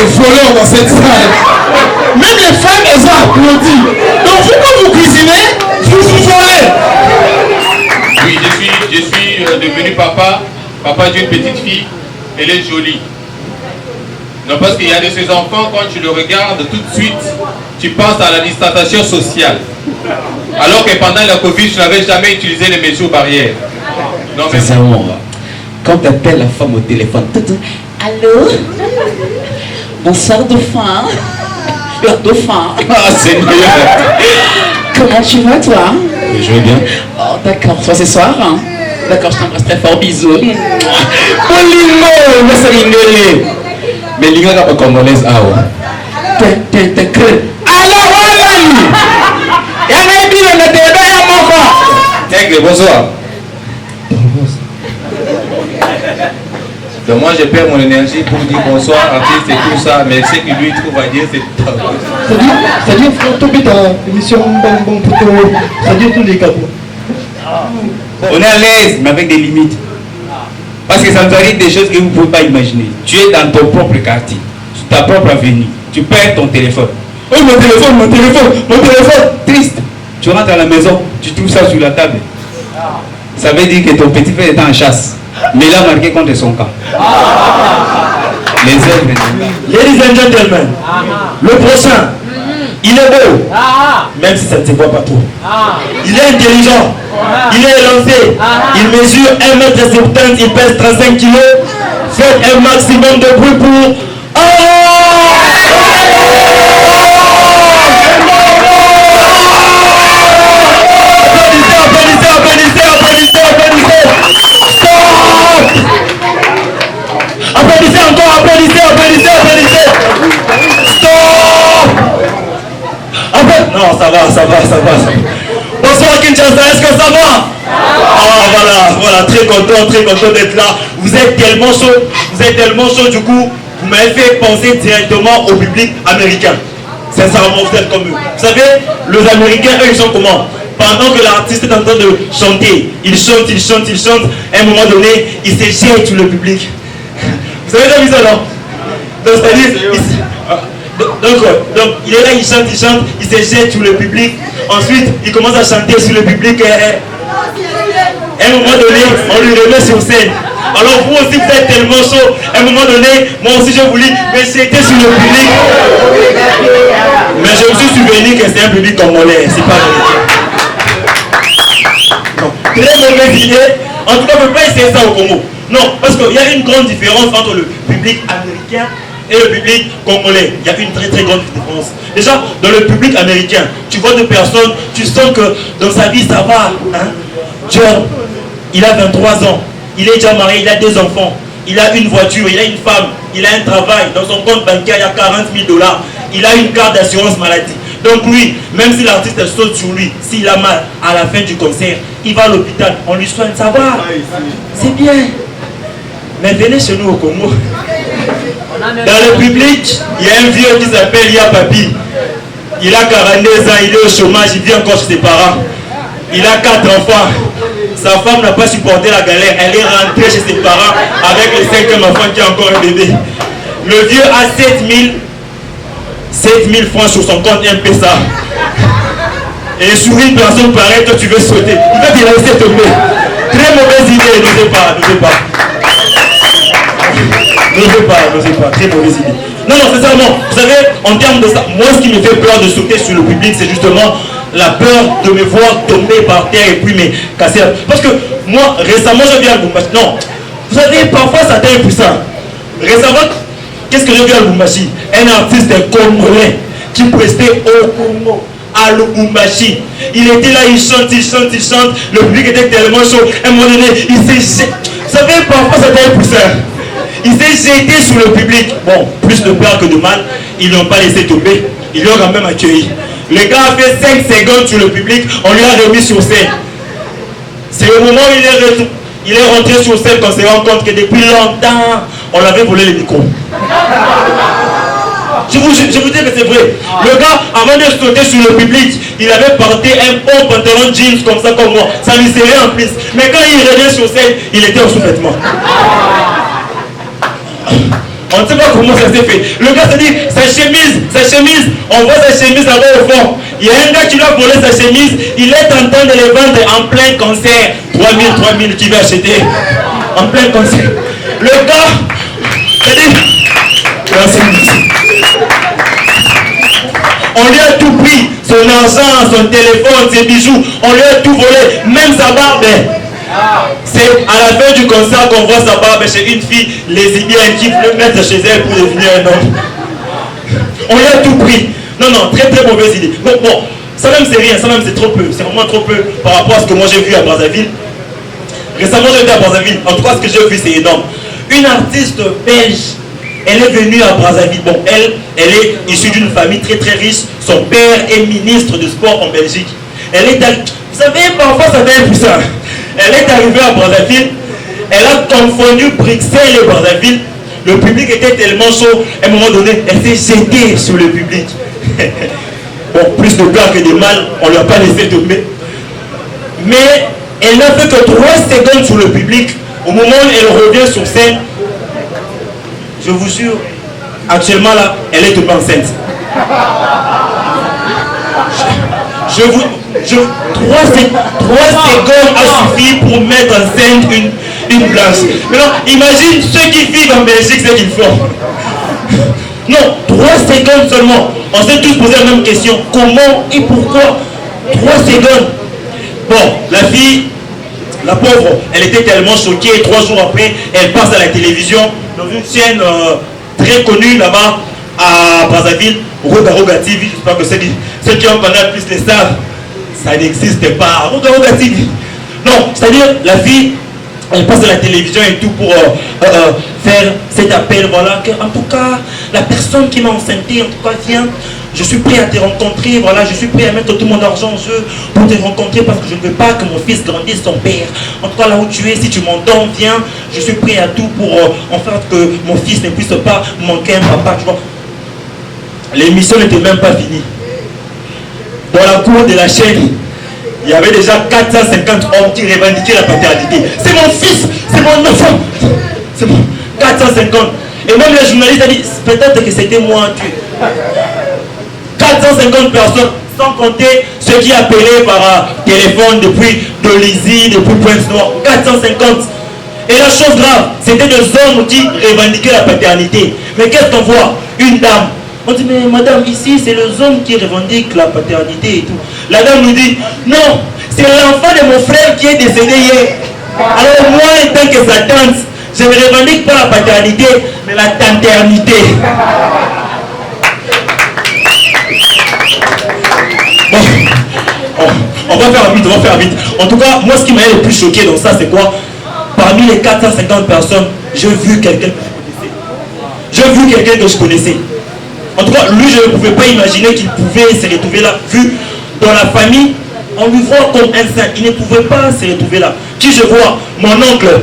des voleurs dans cette salle. Même les femmes, elles ont applaudi. Donc vous, quand vous cuisinez, vous volez. Oui, je suis devenu papa d'une petite fille. Elle est jolie. Non, parce qu'il y a de ces enfants, quand tu le regardes, tout de suite, tu penses à la distanciation sociale. Alors que pendant la Covid, je n'avais jamais utilisé les mesures barrières. Non, mais sincèrement, quand tu appelles la femme au téléphone, allô? Bonsoir, dauphin. Dauphin. Ah, c'est meilleur. Comment tu vas, toi? Je vais bien. Oh, d'accord, toi ce soir. Hein? D'accord, je t'embrasse très fort, bisous. Polingo, mais c'est mingolé. Mais l'inga n'est pas congolaise, ah ouais. Alors, voilà. Il y a un bébé, on a des bébés à mon corps. Tigre, bonsoir. donc moi, je perds mon énergie pour dire bonsoir, artiste et tout ça, mais ce que lui trouve à dire, c'est... C'est-à-dire, frère, tu ta émission bon pour toi. C'est-à-dire tous les capos. On est à l'aise, mais avec des limites. Parce que ça nous arrive des choses que vous ne pouvez pas imaginer. Tu es dans ton propre quartier, sur ta propre avenue. Tu perds ton téléphone. Oh, mon téléphone. Triste. Tu rentres à la maison, tu trouves ça sur la table. Ça veut dire que ton petit frère est en chasse. Mais il a marqué contre son camp. Les œuvres de Ladies and gentlemen, le prochain, il est beau, même si ça ne se voit pas trop. Il est intelligent, il est élancé, il mesure 1m70, il pèse 35 kg. Faites un maximum de bruit pour... Applaudissez encore, applaudissez. Stop. Non, ça va. Bonsoir Kinshasa, est-ce que ça va? Ah voilà, très content d'être là. Vous êtes tellement chaud, du coup, vous m'avez fait penser directement au public américain. Sincèrement, vous êtes comme eux. Vous savez, les Américains, eux, ils sont comment? Pendant que l'artiste est en train de chanter, il chante, à un moment donné, il se jette sur le public. Vous avez déjà vu ça, non? Donc, c'est-à-dire, donc, il est là, il chante, il se jette sur le public. Ensuite, il commence à chanter sur le public. À un moment donné, on lui remet sur scène. Alors, vous aussi, vous êtes tellement chaud. À un moment donné, moi aussi, je voulais me jeter sur le public. Mais je me suis souvenu que c'est un public congolais, c'est pas américain. Non, très mauvaise idée. En tout cas, on ne peut pas essayer ça au Congo. Non, parce qu'il y a une grande différence entre le public américain et le public congolais. Il y a une très grande différence. Déjà, dans le public américain, tu vois des personnes, tu sens que dans sa vie, ça va. Hein? John, il a 23 ans, il est déjà marié, il a 2 enfants, il a une voiture, il a une femme, il a un travail, dans son compte bancaire, il y a 40 000 $, il a une carte d'assurance maladie. Donc lui, même si l'artiste saute sur lui, s'il a mal à la fin du concert, il va à l'hôpital, on lui soigne, ça va. C'est bien. Mais venez chez nous au Congo. Dans le public, il y a un vieux qui s'appelle Yapapi. Il a 42 ans, il est au chômage, il vit encore chez ses parents. Il a 4 enfants. Sa femme n'a pas supporté la galère. Elle est rentrée chez ses parents avec le 5e enfant qui a encore un bébé. Le vieux a 7 000 francs sur son compte M-Pesa. Et sur une personne pareille que tu veux sauter, il va te laisser tomber. Très mauvaise idée, n'osez pas. N'osez pas, très mauvaise idée. Non, sincèrement, vous savez, en termes de ça, moi ce qui me fait peur de sauter sur le public, c'est justement la peur de me voir tomber par terre et puis me casser. Parce que moi, récemment, je viens à Lubumbashi. Non, vous savez, parfois ça t'est impuissant. Récemment, qu'est-ce que j'ai vu à Lubumbashi? Un artiste congolais qui prestait au Congo, à Lubumbashi. Il était là, il chante. Le public était tellement chaud. À un moment donné, il s'est jeté. Vous savez, parfois ça t'est impuissant. Il s'est jeté sur le public. Bon, plus de peur que de mal, ils ne l'ont pas laissé tomber. Ils l'ont quand même accueilli. Le gars a fait 5 secondes sur le public, on lui a remis sur scène. C'est le moment où il est rentré sur scène qu'on s'est rendu compte que depuis longtemps, on l'avait volé les micros. Je vous dis que c'est vrai. Le gars, avant de sauter sur le public, il avait porté un bon pantalon jeans comme ça comme moi. Ça lui serrait en plus. Mais quand il revient sur scène, il était en sous-vêtements. On ne sait pas comment ça s'est fait. Le gars se dit, sa chemise, on voit sa chemise là-bas au fond. Il y a un gars qui lui a volé sa chemise, il est en train de les vendre en plein concert. 3000, qui va acheter en plein concert. Le gars, se dit, on lui a tout pris, son argent, son téléphone, ses bijoux, on lui a tout volé, même sa barbe. C'est à la fin du concert qu'on voit sa barbe chez une fille lesbienne qui veut mettre chez elle pour devenir un homme. On lui a tout pris. Non, très mauvaise idée. Bon, ça même c'est rien, ça même c'est trop peu, c'est vraiment trop peu par rapport à ce que moi j'ai vu à Brazzaville. Récemment j'ai été à Brazzaville, en tout cas ce que j'ai vu c'est énorme. Une artiste belge, elle est venue à Brazzaville. Bon, elle est issue d'une famille très très riche. Son père est ministre de sport en Belgique. Elle est vous savez, parfois ça devient puissant. Elle est arrivée à Brazzaville. Elle a confondu Bruxelles et Brazzaville. Le public était tellement chaud. À un moment donné, elle s'est jetée sur le public. Bon, plus de gars que de mal, on ne lui a pas laissé tomber. Mais elle n'a fait que 3 secondes sur le public. Au moment où elle revient sur scène, je vous jure, actuellement là, elle est tombée enceinte. 3 secondes a suffi pour mettre en scène une blanche. Maintenant, imagine ceux qui vivent en Belgique, ce qu'ils font. Non, 3 secondes seulement. On s'est tous posé la même question. Comment et pourquoi 3 secondes? Bon, la fille, la pauvre, elle était tellement choquée. 3 jours après, elle passe à la télévision dans une chaîne très connue là-bas à Brazzaville, Roga TV. J'espère que ceux qui ont Canal Plus les savent. Ça n'existe pas. Roga TV. Non, c'est-à-dire la fille, elle passe à la télévision et tout pour faire cet appel. Voilà, que, en tout cas, la personne qui m'a enceinté, en tout cas, viens. Je suis prêt à te rencontrer, voilà, je suis prêt à mettre tout mon argent en jeu pour te rencontrer parce que je ne veux pas que mon fils grandisse son père. En tout cas, là où tu es, si tu m'entends, viens, je suis prêt à tout pour en faire que mon fils ne puisse pas manquer un papa, tu vois. L'émission n'était même pas finie. Dans la cour de la chaîne, il y avait déjà 450 hommes qui revendiquaient la paternité. C'est mon fils, c'est mon enfant. C'est mon 450. Et même les journalistes ont dit, peut-être que c'était moi, tu. 450 personnes, sans compter ceux qui appelaient par téléphone depuis Dolizy, depuis Pointe-Noire. 450. Et la chose grave, c'était des hommes qui revendiquaient la paternité. Mais qu'est-ce qu'on voit? Une dame. On dit, mais madame, ici, c'est les hommes qui revendiquent la paternité et tout. La dame nous dit, non, c'est l'enfant de mon frère qui est décédé hier. Alors moi, en tant que sa tante, je ne revendique pas la paternité, mais la tanternité. Bon, on va faire vite. En tout cas, moi, ce qui m'a le plus choqué dans ça, c'est quoi? Parmi les 450 personnes, j'ai vu quelqu'un que je connaissais. En tout cas, lui, je ne pouvais pas imaginer qu'il pouvait se retrouver là. Vu dans la famille, on lui voit comme un saint. Il ne pouvait pas se retrouver là. Qui je vois? Mon oncle.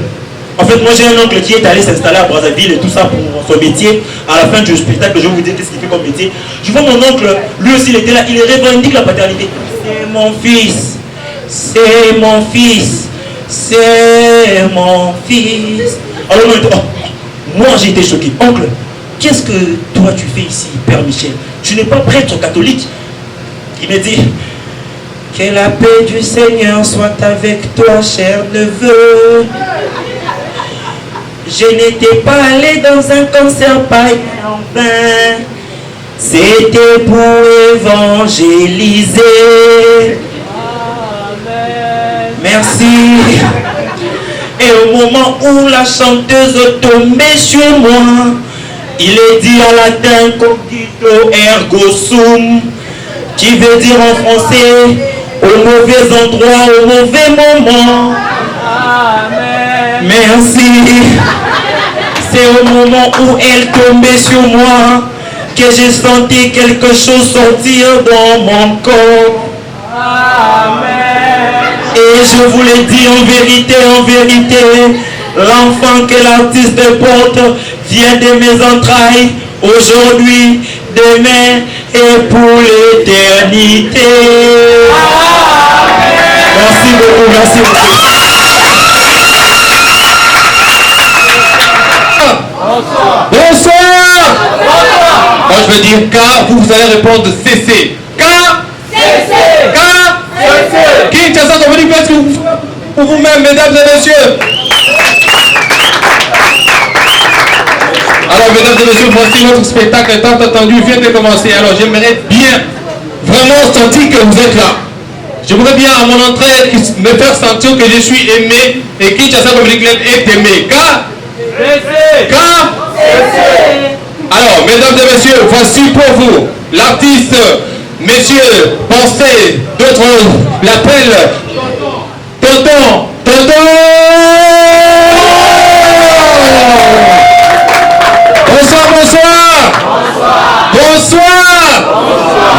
En fait, moi, j'ai un oncle qui est allé s'installer à Brazzaville et tout ça pour son métier. À la fin du spectacle, je vais vous dire qu'est-ce qu'il fait comme métier. Je vois mon oncle, lui aussi, il était là. Il revendique la paternité. C'est mon fils. C'est mon fils. C'est mon fils. Alors, moi, j'ai été choqué. Oncle, qu'est-ce que toi tu fais ici, Père Michel? Tu n'es pas prêtre catholique? Il me dit, que la paix du Seigneur soit avec toi, cher neveu. Je n'étais pas allé dans un concert païen en vain. C'était pour évangéliser. Merci. Et au moment où la chanteuse tombait sur moi, il est dit en latin cogito ergo sum, qui veut dire en français au mauvais endroit, au mauvais moment. Amen. Merci. C'est au moment où elle tombait sur moi que j'ai senti quelque chose sortir dans mon corps. Amen. Et je vous l'ai dit en vérité, l'enfant que l'artiste porte vient de mes entrailles, aujourd'hui, demain et pour l'éternité. Merci beaucoup, merci beaucoup. Bonsoir. je veux dire K, vous allez répondre CC. K. CC. K. CC. Kinshasa Community Club pour vous-même, mesdames et messieurs. Alors, mesdames et messieurs, voici votre spectacle tant attendu vient de commencer. Alors, j'aimerais bien vraiment sentir que vous êtes là. J'aimerais bien à mon entrée me faire sentir que je suis aimé et Kinshasa Community Club est aimé. K. K. Alors, mesdames et messieurs, voici pour vous l'artiste, messieurs, pensez, d'autres l'appellent Tonton. Bonsoir.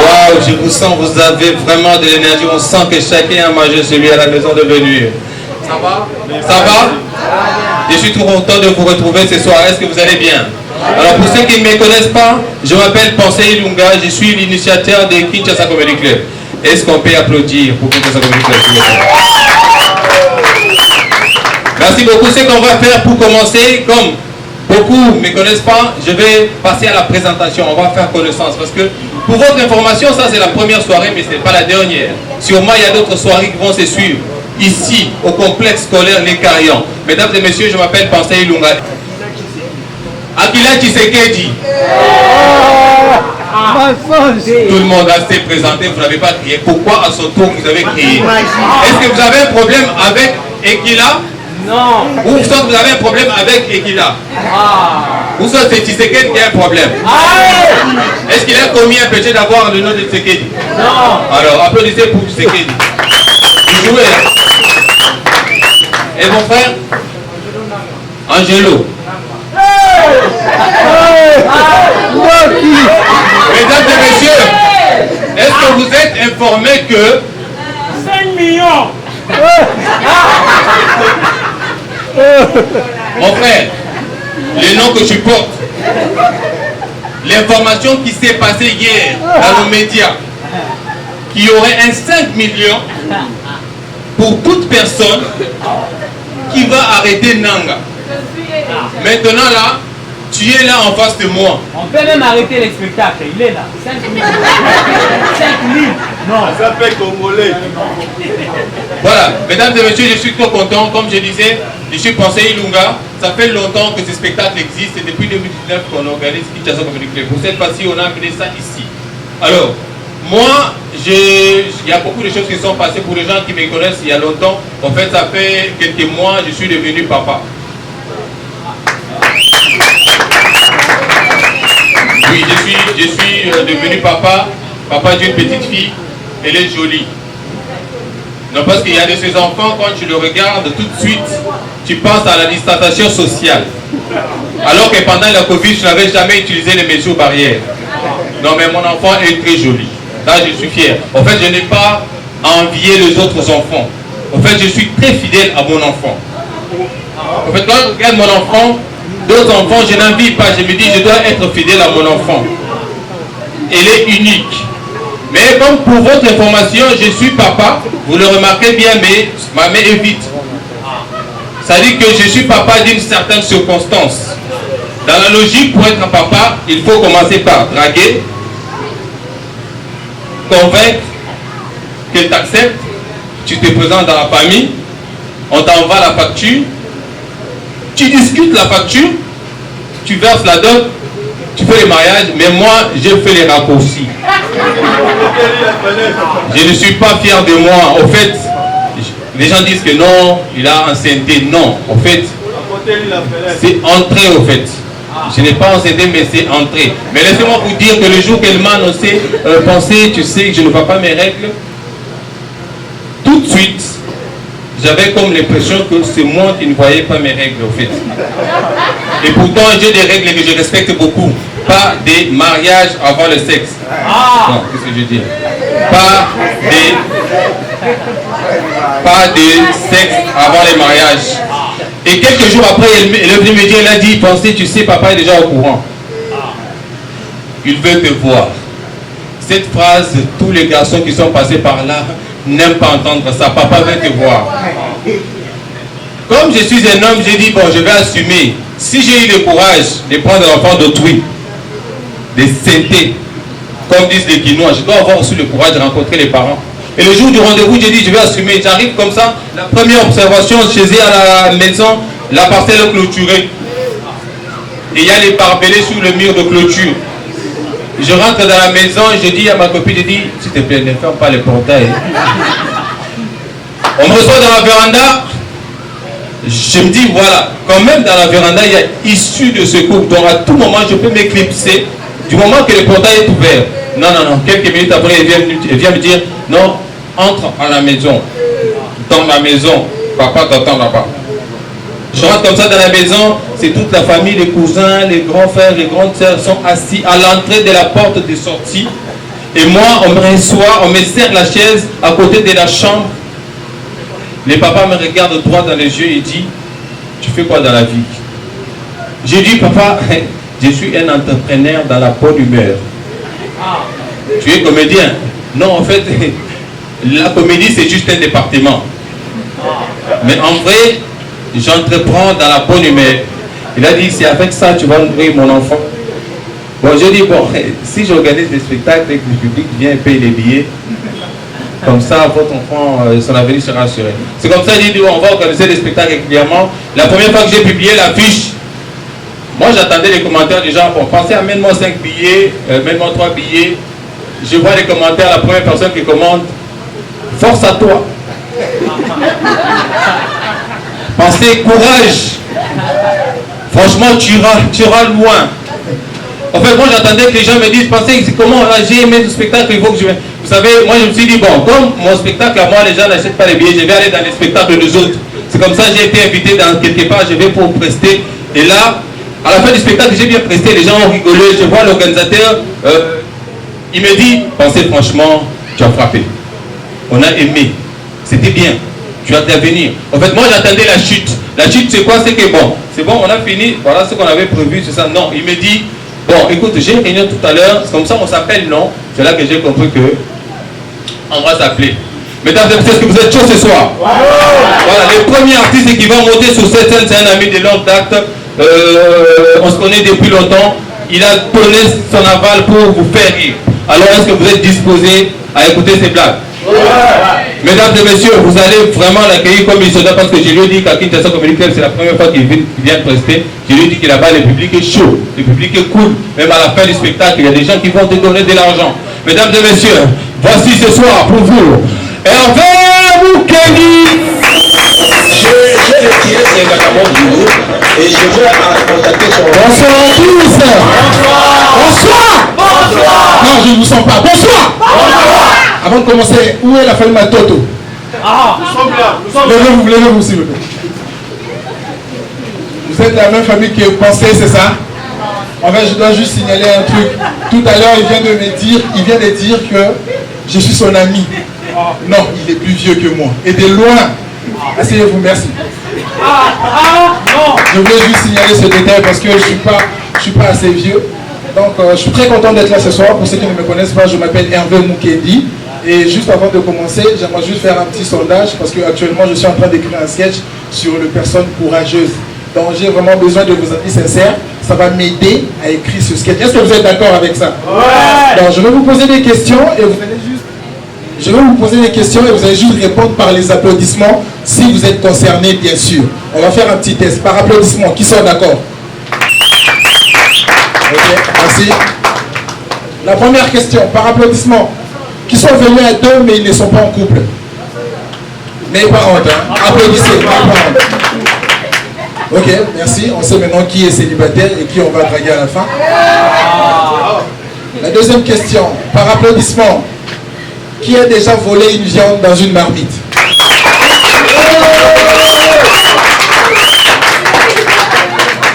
Waouh, je vous sens, vous avez vraiment de l'énergie. On sent que chacun a mangé celui à la maison de venue. Ça va? Ça va? Je suis tout content de vous retrouver ce soir. Est-ce que vous allez bien? Alors pour ceux qui ne me connaissent pas, je m'appelle Pensée Ilunga. Je suis l'initiateur de Kinshasa Comedy Club. Est-ce qu'on peut applaudir pour Kinshasa Comedy Club? Merci beaucoup. Ce qu'on va faire pour commencer, comme beaucoup ne me connaissent pas, je vais passer à la présentation. On va faire connaissance parce que pour votre information, ça c'est la première soirée, mais ce n'est pas la dernière. Sûrement, il y a d'autres soirées qui vont se suivre ici, au complexe scolaire Les Carillons. Mesdames et messieurs, je m'appelle Pensée Ilunga. Akila Tshisekedi. Tout le monde a été présenté, vous n'avez pas crié. Pourquoi à son tour vous avez crié? Est-ce que vous avez un problème avec Ekila? Non. Ou vous avez un problème avec Ekila? Ou ça c'est Tshisekedi qui a un problème? Est-ce qu'il a commis un péché d'avoir le nom de Tshisekedi? Non. Alors applaudissez pour Tshisekedi. Vous jouez. Et mon frère? Angelo. Mesdames et messieurs, est-ce que vous êtes informés que 5 millions? Mon frère, le nom que je porte, l'information qui s'est passée hier dans nos médias, qu'il y aurait un 5 millions pour toute personne qui va arrêter Nanga. Maintenant là, tu es là en face de moi. On peut même arrêter le spectacle, il est là. 5 000. 5 000. Non. Ça s'appelle Congolais. Voilà, mesdames et messieurs, je suis trop content. Comme je disais, je suis Pensée Ilunga. Ça fait longtemps que ce spectacle existe et depuis 2019 qu'on organise Kinshasa Comedy Club. Pour cette fois-ci, on a amené ça ici. Alors, moi, il y a beaucoup de choses qui sont passées pour les gens qui me connaissent il y a longtemps. En fait, ça fait quelques mois, je suis devenu papa. Oui, je suis devenu papa d'une petite fille. Elle est jolie. Non, parce qu'il y a de ces enfants, quand tu le regardes, tout de suite, tu penses à la distanciation sociale. Alors que pendant la Covid, je n'avais jamais utilisé les mesures barrières. Non, mais mon enfant est très joli. Là, je suis fier. En fait, je n'ai pas à envier les autres enfants. En fait, je suis très fidèle à mon enfant. En fait, quand je regarde mon enfant, d'autres enfants, je n'envie pas. Je me dis, je dois être fidèle à mon enfant. Elle est unique. Mais comme pour votre information, je suis papa. Vous le remarquez bien, mais ma main est vite. Ça dit que je suis papa d'une certaine circonstance. Dans la logique, pour être un papa, il faut commencer par draguer, convaincre qu'elle t'accepte. Tu te présentes dans la famille, on t'envoie la facture, tu discutes la facture, tu verses la dot, tu fais le mariage, mais moi, je fais les raccourcis. Je ne suis pas fier de moi. En fait, les gens disent que non, il a enceinté. Non, en fait, c'est entré, en fait. Je n'ai pas enceinté, mais c'est entré. Mais laissez-moi vous dire que le jour qu'elle m'a annoncé, pensez, tu sais que je ne vois pas mes règles, tout de suite, j'avais comme l'impression que c'est moi qui ne voyais pas mes règles, en fait. Et pourtant, j'ai des règles que je respecte beaucoup. Pas des mariages avant le sexe. Non, qu'est-ce que je dis? Pas de sexe avant les mariages. Et quelques jours après, elle est venue me dire, elle a dit, pensez, tu sais, papa est déjà au courant. Il veut te voir. Cette phrase, tous les garçons qui sont passés par là n'aiment pas entendre ça. Papa veut te voir. Comme je suis un homme, j'ai dit, bon, je vais assumer. Si j'ai eu le courage de prendre l'enfant d'autrui, des saintetés, comme disent les Guinois. Je dois avoir aussi le courage de rencontrer les parents. Et le jour du rendez-vous, j'ai dit, je vais assumer. J'arrive comme ça, la première observation, chez eux à la maison, la parcelle est clôturée. Et il y a les barbelés sur le mur de clôture. Je rentre dans la maison et je dis à ma copine, je dis, s'il te plaît, ne ferme pas les portails. On me reçoit dans la véranda. Je me dis, voilà, quand même dans la véranda, il y a issue de secours. Donc à tout moment, je peux m'éclipser du moment que le portail est ouvert. Non, non, non. Quelques minutes après, elle vient me dire, non, entre à la maison. Dans ma maison. Papa t'attend là-bas. Je rentre comme ça dans la maison, c'est toute la famille, les cousins, les grands frères, les grandes sœurs sont assis à l'entrée de la porte de sortie. Et moi, on me reçoit, on me serre la chaise à côté de la chambre. Les papas me regardent droit dans les yeux et disent, tu fais quoi dans la vie? J'ai dit, papa, je suis un entrepreneur dans la bonne humeur. Tu es comédien? Non, en fait, la comédie, c'est juste un département. Mais en vrai, j'entreprends dans la bonne humeur. Il a dit, c'est avec ça que tu vas nourrir mon enfant. Bon, je dis, bon, si j'organise des spectacles et que le public vient payer les billets, comme ça, votre enfant, son avenir sera assuré. C'est comme ça qu'il dit, on va organiser des spectacles régulièrement. La première fois que j'ai publié l'affiche, moi j'attendais les commentaires des gens, bon, pensez à mène-moi 5 billets, mène-moi 3 billets. Je vois les commentaires, la première personne qui commente, force à toi. Pensez, courage. Franchement, tu iras loin. En fait, moi j'attendais que les gens me disent, pensez, comment j'ai aimé ce spectacle, il faut que je... Vous savez, moi je me suis dit, bon, comme mon spectacle à moi, les gens n'achètent pas les billets, je vais aller dans les spectacles des autres. C'est comme ça que j'ai été invité dans quelque part, je vais pour prester. Et là, à la fin du spectacle, j'ai bien presté, les gens ont rigolé, je vois l'organisateur, il me dit, pensez franchement, tu as frappé. On a aimé, c'était bien, tu as de l'avenir. En fait, moi j'attendais la chute. La chute c'est quoi? C'est que bon, c'est bon, on a fini, voilà ce qu'on avait prévu, c'est ça. Non, il me dit, bon, écoute, j'ai une réunion tout à l'heure, c'est comme ça on s'appelle, non? C'est là que j'ai compris que on va s'appeler. Mesdames et messieurs, est-ce que vous êtes chauds ce soir? Voilà, le premier artiste qui va monter sur cette scène, c'est un ami de longue date. On se connaît depuis longtemps. Il a donné son aval pour vous faire rire. Alors, est-ce que vous êtes disposés à écouter ces blagues? Mesdames et messieurs, vous allez vraiment l'accueillir comme il se doit, parce que je lui ai dit qu'à Kinshasa Comedy Club, c'est la première fois qu'il vient prester. Je lui ai dit que là-bas, le public est chaud, le public est cool. Même à la fin du spectacle, il y a des gens qui vont te donner de l'argent. Mesdames et messieurs, voici ce soir pour vous, Hervé Moukedi. J'ai retiré ses vagabonds du groupe et je vais contacter son... Bonsoir à tous. Bonsoir. Bonsoir. Non, je ne vous sens pas. Bonsoir. Bonsoir. Avant de commencer, où est la famille Matoto? Levez-vous s'il vous plaît. Vous êtes la même famille que Pensée, c'est ça? En fait, je dois juste signaler un truc. Tout à l'heure, il vient de dire que je suis son ami. Non, il est plus vieux que moi. Et de loin. Asseyez-vous, merci. Je voulais juste signaler ce détail parce que je suis pas assez vieux. Donc, je suis très content d'être là ce soir. Pour ceux qui ne me connaissent pas, je m'appelle Hervé Moukedi. Et juste avant de commencer, j'aimerais juste faire un petit sondage parce que actuellement, je suis en train d'écrire un sketch sur les personnes courageuses. Donc, j'ai vraiment besoin de vos avis sincères. Ça va m'aider à écrire ce sketch. Est-ce que vous êtes d'accord avec ça? Ouais. Donc, je vais vous poser des questions et vous allez juste... Je vais vous poser des questions et vous allez juste répondre par les applaudissements si vous êtes concerné, bien sûr. On va faire un petit test par applaudissement. Qui sont d'accord? Ok, merci. La première question, par applaudissement. Qui sont venus à deux mais ils ne sont pas en couple? Mais pas honte, hein? Applaudissez, pas honte. Ok, merci. On sait maintenant qui est célibataire et qui on va draguer à la fin. La deuxième question, par applaudissement. Qui a déjà volé une viande dans une marmite?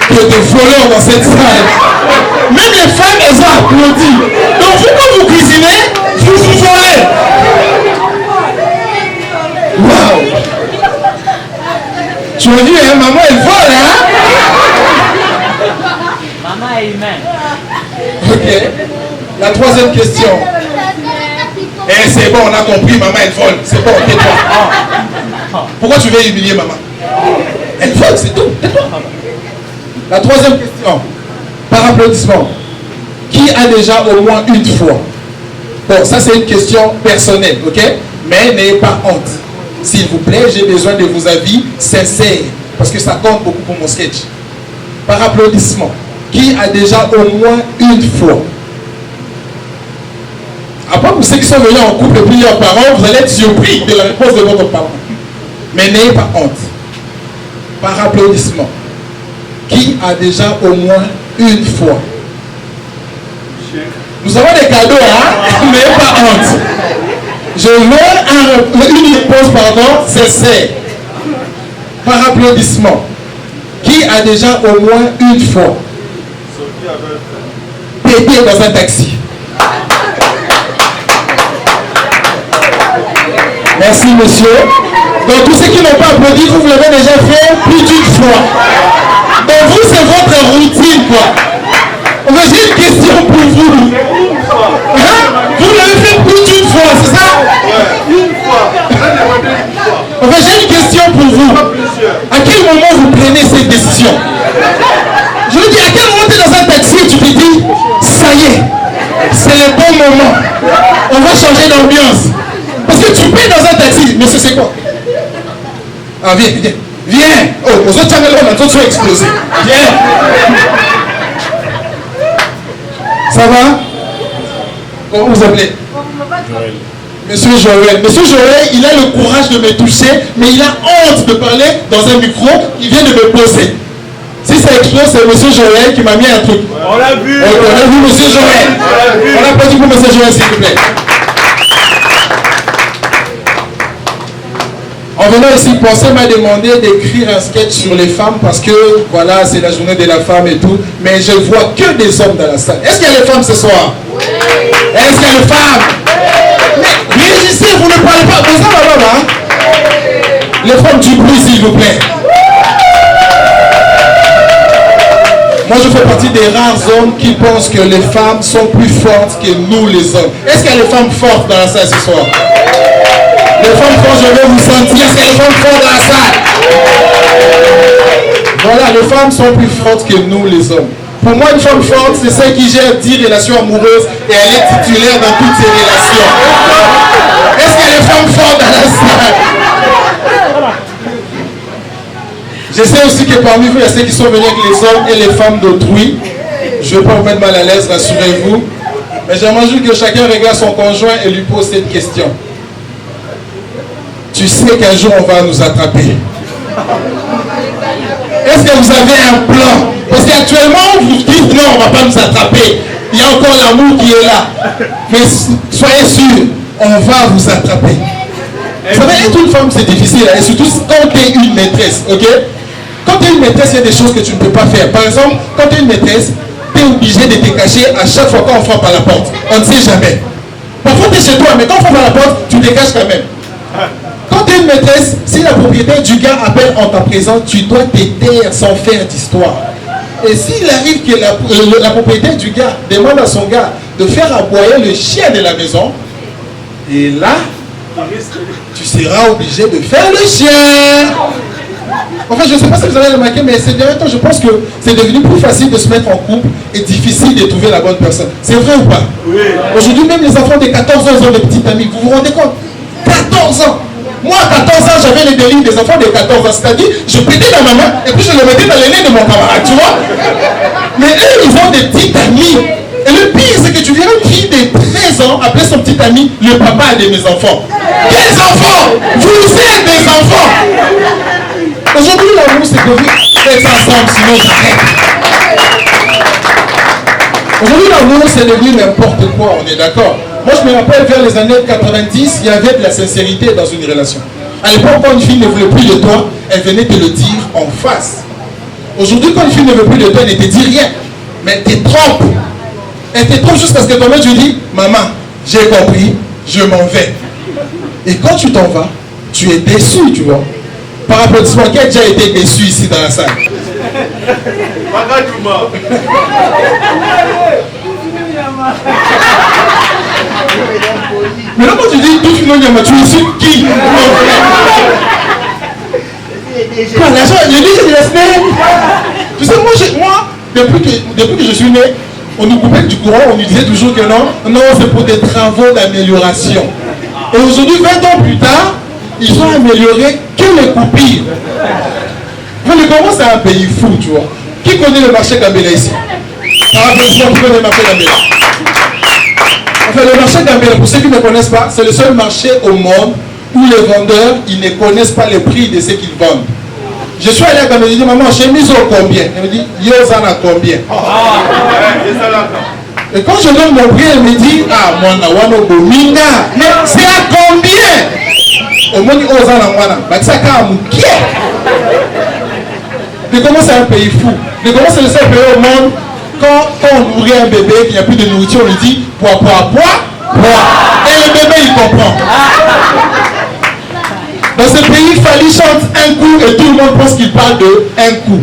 Que de voleurs dans cette salle. Même les femmes, elles ont applaudi. Donc vous, quand vous cuisinez, vous volez. Waouh! Tu as vu, hein, maman, elle vole, hein? Maman est humaine. Ok. La troisième question. Eh, c'est bon, on a compris, maman, elle vole. C'est bon, tais-toi. Pourquoi tu veux humilier maman? Elle vole, c'est tout. Tais-toi. La troisième question. Par applaudissement. Qui a déjà au moins une fois? Bon, ça c'est une question personnelle, ok? Mais n'ayez pas honte. S'il vous plaît, j'ai besoin de vos avis sincères, parce que ça compte beaucoup pour mon sketch. Par applaudissement. Qui a déjà au moins une fois? Après, pour ceux qui sont venus en couple depuis leurs parents, vous allez être surpris de la réponse de votre parent. Mais n'ayez pas honte. Par applaudissement. Qui a déjà au moins une fois? Nous avons des cadeaux, hein? N'ayez pas honte. Je veux une réponse, pardon, sincère. Par applaudissement. Qui a déjà au moins une fois pété dans un taxi? Merci, monsieur. Donc, tous ceux qui n'ont pas applaudi, vous l'avez déjà fait plus d'une fois. Donc, vous, c'est votre routine, quoi. J'ai une question pour vous. Hein? Vous l'avez fait plus d'une fois, c'est ça? Une fois. J'ai une question pour vous. À quel moment vous prenez cette décision? Je veux dire, à quel moment tu es dans un taxi et tu te dis, ça y est, c'est le bon moment. On va changer d'ambiance. Parce que tu payes dans un taxi, mais c'est quoi? Ah, viens, viens. Viens. Oh, aux autres channels, on a tous explosé. Viens. Ça va? Comment vous appelez? Joël. Monsieur Joël. Monsieur Joël, il a le courage de me toucher, mais il a honte de parler dans un micro. Il vient de me poser. Si ça explose, c'est Monsieur Joël qui m'a mis un truc. On l'a vu. On a vu Monsieur Joël. On a pas dit pour Monsieur Joël, s'il vous plaît. En venant ici, Pensée m'a demandé d'écrire un sketch sur les femmes parce que, voilà, c'est la journée de la femme et tout. Mais je vois que des hommes dans la salle. Est-ce qu'il y a des femmes ce soir? Oui. Est-ce qu'il y a des femmes? Mais réagissez, vous ne parlez pas. Vous savez, hein? Les femmes du bruit, s'il vous plaît. Moi, je fais partie des rares hommes qui pensent que les femmes sont plus fortes que nous, les hommes. Est-ce qu'il y a des femmes fortes dans la salle ce soir? Les femmes fortes, je vais vous sentir. Est-ce qu'il y a des femmes fortes dans la salle? Voilà, les femmes sont plus fortes que nous, les hommes. Pour moi, une femme forte, c'est celle qui gère 10 relations amoureuses et elle est titulaire dans toutes ses relations. Est-ce qu'il y a des femmes fortes dans la salle? Je sais aussi que parmi vous, il y a ceux qui sont venus avec les hommes et les femmes d'autrui. Je ne vais pas vous mettre mal à l'aise, rassurez-vous. Mais j'aimerais juste que chacun regarde son conjoint et lui pose cette question. Tu sais qu'un jour, on va nous attraper. Est-ce que vous avez un plan? Parce qu'actuellement, vous dites non, on ne va pas nous attraper. Il y a encore l'amour qui est là. Mais soyez sûrs, on va vous attraper. Vous savez, être une femme, c'est difficile. Et surtout quand tu es une maîtresse, ok? Quand tu es une maîtresse, il y a des choses que tu ne peux pas faire. Par exemple, quand tu es une maîtresse, tu es obligé de te cacher à chaque fois quand on frappe à la porte. On ne sait jamais. Parfois, tu es chez toi, mais quand on frappe à la porte, tu te caches quand même. Quand tu es une maîtresse, si la propriétaire du gars appelle en ta présence, tu dois te taire sans faire d'histoire. Et s'il arrive que la propriétaire du gars demande à son gars de faire aboyer le chien de la maison, et là, tu seras obligé de faire le chien. Enfin, je ne sais pas si vous avez remarqué, mais ces derniers temps, je pense que c'est devenu plus facile de se mettre en couple et difficile de trouver la bonne personne. C'est vrai ou pas? Oui. Aujourd'hui, même les enfants de 14 ans, ils ont des petites amies. Vous vous rendez compte? 14 ans. Moi, à 14 ans, j'avais les délires des enfants de 14 ans. C'est-à-dire, je pétais dans ma main et puis je le mettais dans les nez de mon camarade, tu vois? Mais eux, ils ont des petites amies. Et le pire, c'est que tu verras une fille de 13 ans appeler son petit ami le papa de mes enfants. Quels enfants? Vous êtes des enfants. Aujourd'hui, l'amour, c'est devenu être ensemble, sinon j'arrête. Aujourd'hui, l'amour, c'est devenu n'importe quoi, on est d'accord? Moi, je me rappelle, vers les années 90, il y avait de la sincérité dans une relation. À l'époque, quand une fille ne voulait plus de toi, elle venait te le dire en face. Aujourd'hui, quand une fille ne veut plus de toi, elle ne te dit rien. Mais elle te trompe. Elle te trompe jusqu'à ce que toi-même, tu dis, maman, j'ai compris, je m'en vais. Et quand tu t'en vas, tu es déçu, tu vois. Par applaudissement, qui a déjà été déçu ici dans la salle? Mais là, quand tu dis tout finalement, tu insultes qui? Quoi, l'argent, je dis que c'est la semaine. Tu sais, moi depuis que je suis né, on nous coupait du courant, on nous disait toujours que non, c'est pour des travaux d'amélioration. Et aujourd'hui, 20 ans plus tard, ils ont amélioré que les coupures. Mais le Congo, c'est un pays fou, tu vois. Qui connaît le marché Gambela ici? Par applaudissement, qui connaît le marché Gambela? Enfin, le marché Gambela, pour ceux qui ne connaissent pas, c'est le seul marché au monde où les vendeurs, ils ne connaissent pas le prix de ce qu'ils vendent. Je suis allé à Gambela, je dis, maman, chemise au combien? Elle me dit, Yozan à combien? Et quand je donne mon prix, elle me dit, ah, moi, Nawano Gominga, mais c'est à combien? Au moins, Yozan à Wana, bah, ça a un moukier. Mais comment c'est un pays fou? Mais comment c'est le seul pays au monde, quand on nourrit un bébé, qu'il n'y a plus de nourriture, on lui dit, poids, poids, poids, poids. Et le bébé, il comprend. Dans ce pays, Fali chante un coup et tout le monde pense qu'il parle de un coup.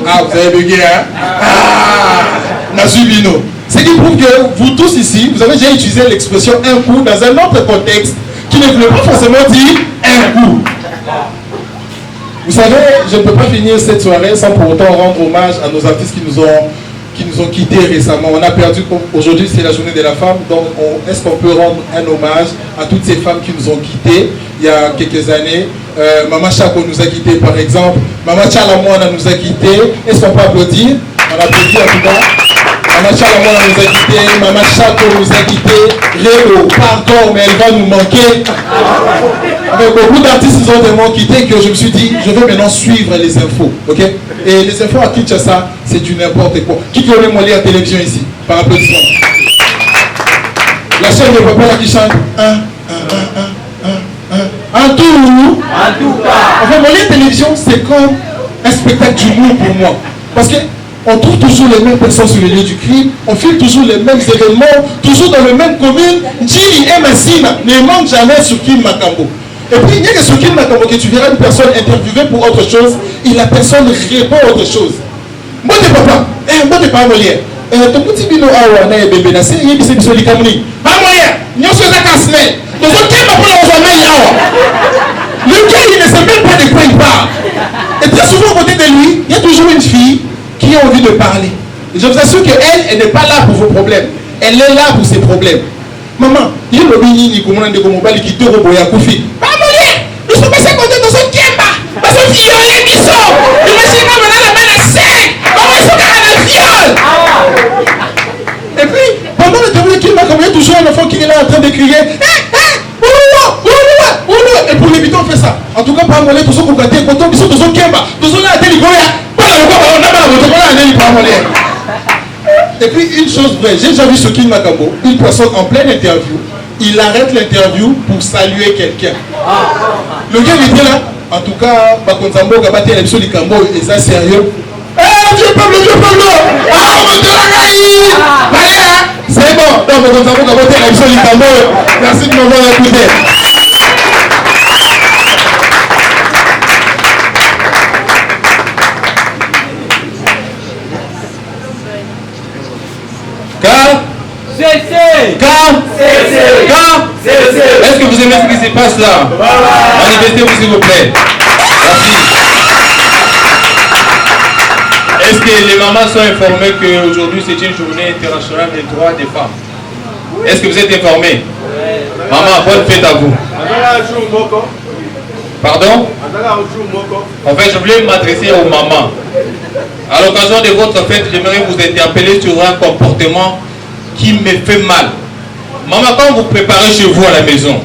Ah, vous avez bugué, hein? Ah, Nasubino. Ce qui prouve que vous tous ici, vous avez déjà utilisé l'expression un coup dans un autre contexte qui ne voulait pas forcément dire un coup. Vous savez, je ne peux pas finir cette soirée sans pour autant rendre hommage à nos artistes qui nous ont quittés récemment. On a perdu, aujourd'hui c'est la journée de la femme, donc est-ce qu'on peut rendre un hommage à toutes ces femmes qui nous ont quittés il y a quelques années? Maman Chako nous a quittés par exemple, Maman Chalamouana nous a quittés. Est-ce qu'on peut applaudir? On applaudit en tout cas. Maman Chalamouana nous a quittés, Maman Chako nous a quittés, Réo, pardon, mais elle va nous manquer. Avec beaucoup d'artistes, ils ont tellement quitté que je me suis dit, je vais maintenant suivre les infos, ok? Et les infos à Kinshasa, c'est du n'importe quoi. Qui connaît mon lien à télévision ici? Par applaudissement. La chaîne de papa là qui chante un tout. Enfin, mon lien à télévision, c'est comme un spectacle d'humour pour moi. Parce que on trouve toujours les mêmes personnes sur les lieux du crime, on filme toujours les mêmes événements, toujours dans les mêmes communes. Njili et Massina ne manquent jamais sur Kim Makambo. Et puis, il y a que sur Kim Makambo que tu verras une personne interviewée pour autre chose et la personne répond à autre chose. Moi, de papa, moi, de papa, ton petit bino awa na bébé na c'est yé bisé bisoli kamuni. Pas moyen, nous sommes à Casnel. Nous sommes qui va prendre aux amis awa. Le gars, il ne sait même pas de quoi il parle. Et très souvent, à côté de lui, il y a toujours une fille qui a envie de parler. Et je vous assure qu'elle n'est pas là pour vos problèmes. Elle est là pour ses problèmes. Maman, il y a une commande de Komobali qui te reboya Koufi. Pas moyen, nous sommes passés à côté de son Kemba. Parce que violer Bisso. Imaginez maintenant la main à 5. Comment il faut qu'elle ait viol. Et puis, pendant le temps, il y a toujours un enfant qui est là en train de crier. Et pour les bitons, on fait ça. En tout cas, pas moyen, tout ce qu'on a dit, quand on dit que son Kemba, tout ce qu'on a dit, et puis une chose vraie, j'ai déjà vu ce King Makambo, une personne en pleine interview, il arrête l'interview pour saluer quelqu'un. Le gars il était là, en tout cas, Bakonzambo, Gabati, l'émission du Kambo, et ça sérieux. Eh, Dieu Pablo, ah, on te l'a c'est bon, donc Bakonzambo, Gabati, l'émission du Kambo, merci de m'avoir écouté. Est-ce que vous aimez ce qui se passe là? Manifestez-vous s'il vous plaît. Merci. Est-ce que les mamans sont informées qu'aujourd'hui c'est une journée internationale des droits des femmes? Est-ce que vous êtes informés? Maman, bonne fête à vous. Pardon? En fait, je voulais m'adresser aux mamans. À l'occasion de votre fête, j'aimerais vous interpeller sur un comportement qui me fait mal. Maman, quand vous préparez chez vous à la maison,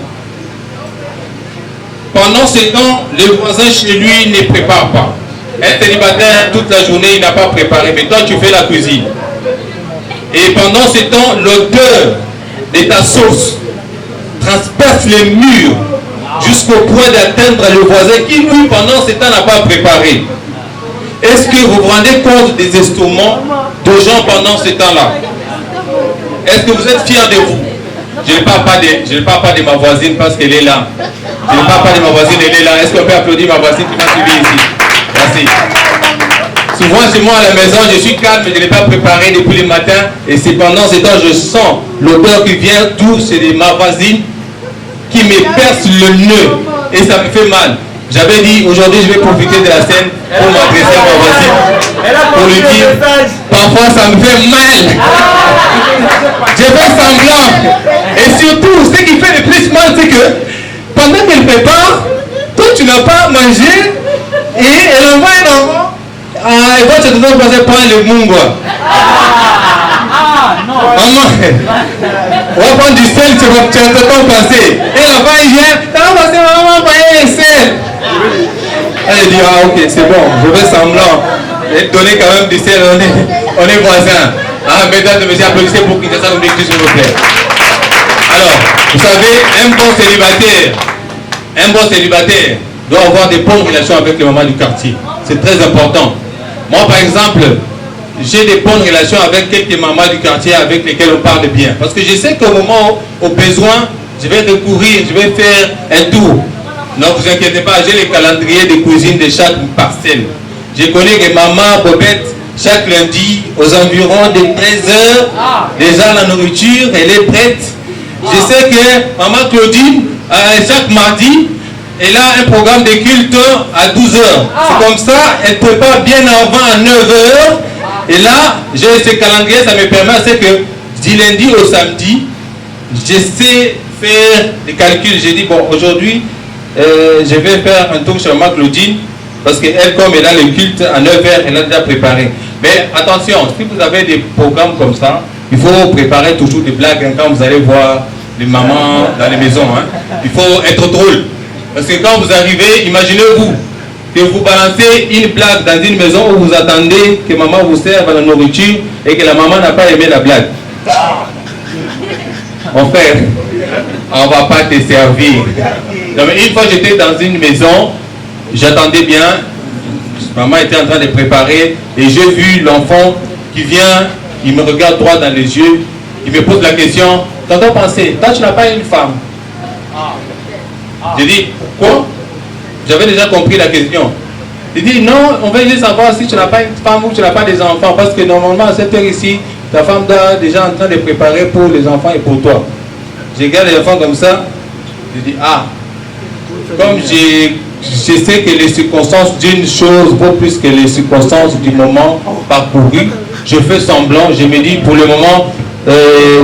pendant ce temps, le voisin chez lui ne prépare pas. Un célibataire, toute la journée, il n'a pas préparé, mais toi, tu fais la cuisine. Et pendant ce temps, l'odeur de ta sauce transperce les murs jusqu'au point d'atteindre le voisin qui, lui, pendant ce temps, n'a pas préparé. Est-ce que vous vous rendez compte des instruments de gens pendant ce temps-là? Est-ce que vous êtes fiers de vous? Je ne parle pas de ma voisine parce qu'elle est là. Je ne parle pas de ma voisine, elle est là. Est-ce qu'on peut applaudir ma voisine qui m'a suivi ici? Merci. Souvent chez moi à la maison, je suis calme, je ne l'ai pas préparé depuis le matin. Et c'est pendant ce temps, je sens l'odeur qui vient d'où? C'est de ma voisine qui me perce le nez. Et ça me fait mal. J'avais dit, aujourd'hui, je vais profiter de la scène pour m'adresser à ma voisine, pour lui dire, parfois ça me fait mal. Je fais semblant. Et surtout, ce qui fait le plus mal, c'est que pendant qu'elle prépare, toi tu n'as pas mangé et elle envoie un enfant. Et toi tu dois passer par le mungwa. Maman, on va prendre du sel, tu entends passer. Et l'enfant il vient, ça va passer, maman, voyez le sel. Elle dit, ah ok, c'est bon, je fais semblant. Et donner quand même du sel, on est voisins. Ah, mesdames et messieurs, applaudissez pour qu'il y ait ça, s'il vous plaît. Alors, vous savez, un bon célibataire doit avoir des bonnes relations avec les mamans du quartier. C'est très important. Moi, par exemple, j'ai des bonnes relations avec quelques mamans du quartier avec lesquelles on parle bien. Parce que je sais qu'au moment, au besoin, je vais recourir, je vais faire un tour. Ne vous inquiétez pas, j'ai les calendriers des cousines de chaque parcelle. Je connais que maman Bobette, chaque lundi, aux environs de 13h, déjà la nourriture, elle est prête. Je sais que maman Claudine, chaque mardi, elle a un programme de culte à 12h. C'est comme ça, elle prépare bien avant à 9h. Et là, j'ai ce calendrier, ça me permet, c'est que du lundi au samedi, je sais faire des calculs. J'ai dit, bon, aujourd'hui, je vais faire un tour chez maman Claudine, parce qu'elle, comme elle a le culte à 9h, elle a déjà préparé. Mais attention, si vous avez des programmes comme ça, il faut préparer toujours des blagues hein, quand vous allez voir les mamans dans les maisons. Hein. Il faut être drôle. Parce que quand vous arrivez, imaginez-vous que vous balancez une blague dans une maison où vous attendez que maman vous serve la nourriture et que la maman n'a pas aimé la blague. Mon frère, on ne va pas te servir. Donc, une fois j'étais dans une maison, j'attendais bien, maman était en train de préparer et j'ai vu l'enfant qui vient, il me regarde droit dans les yeux, il me pose la question, t'entends penser, toi tu n'as pas une femme? J'ai dit, quoi? J'avais déjà compris la question. Il dit, non, on veut juste savoir si tu n'as pas une femme ou tu n'as pas des enfants, parce que normalement à cette heure ici, ta femme est déjà en train de préparer pour les enfants et pour toi. Je regarde les enfants comme ça, je dis, ah, comme je sais que les circonstances d'une chose vaut plus que les circonstances du moment parcouru, je fais semblant, je me dis, pour le moment,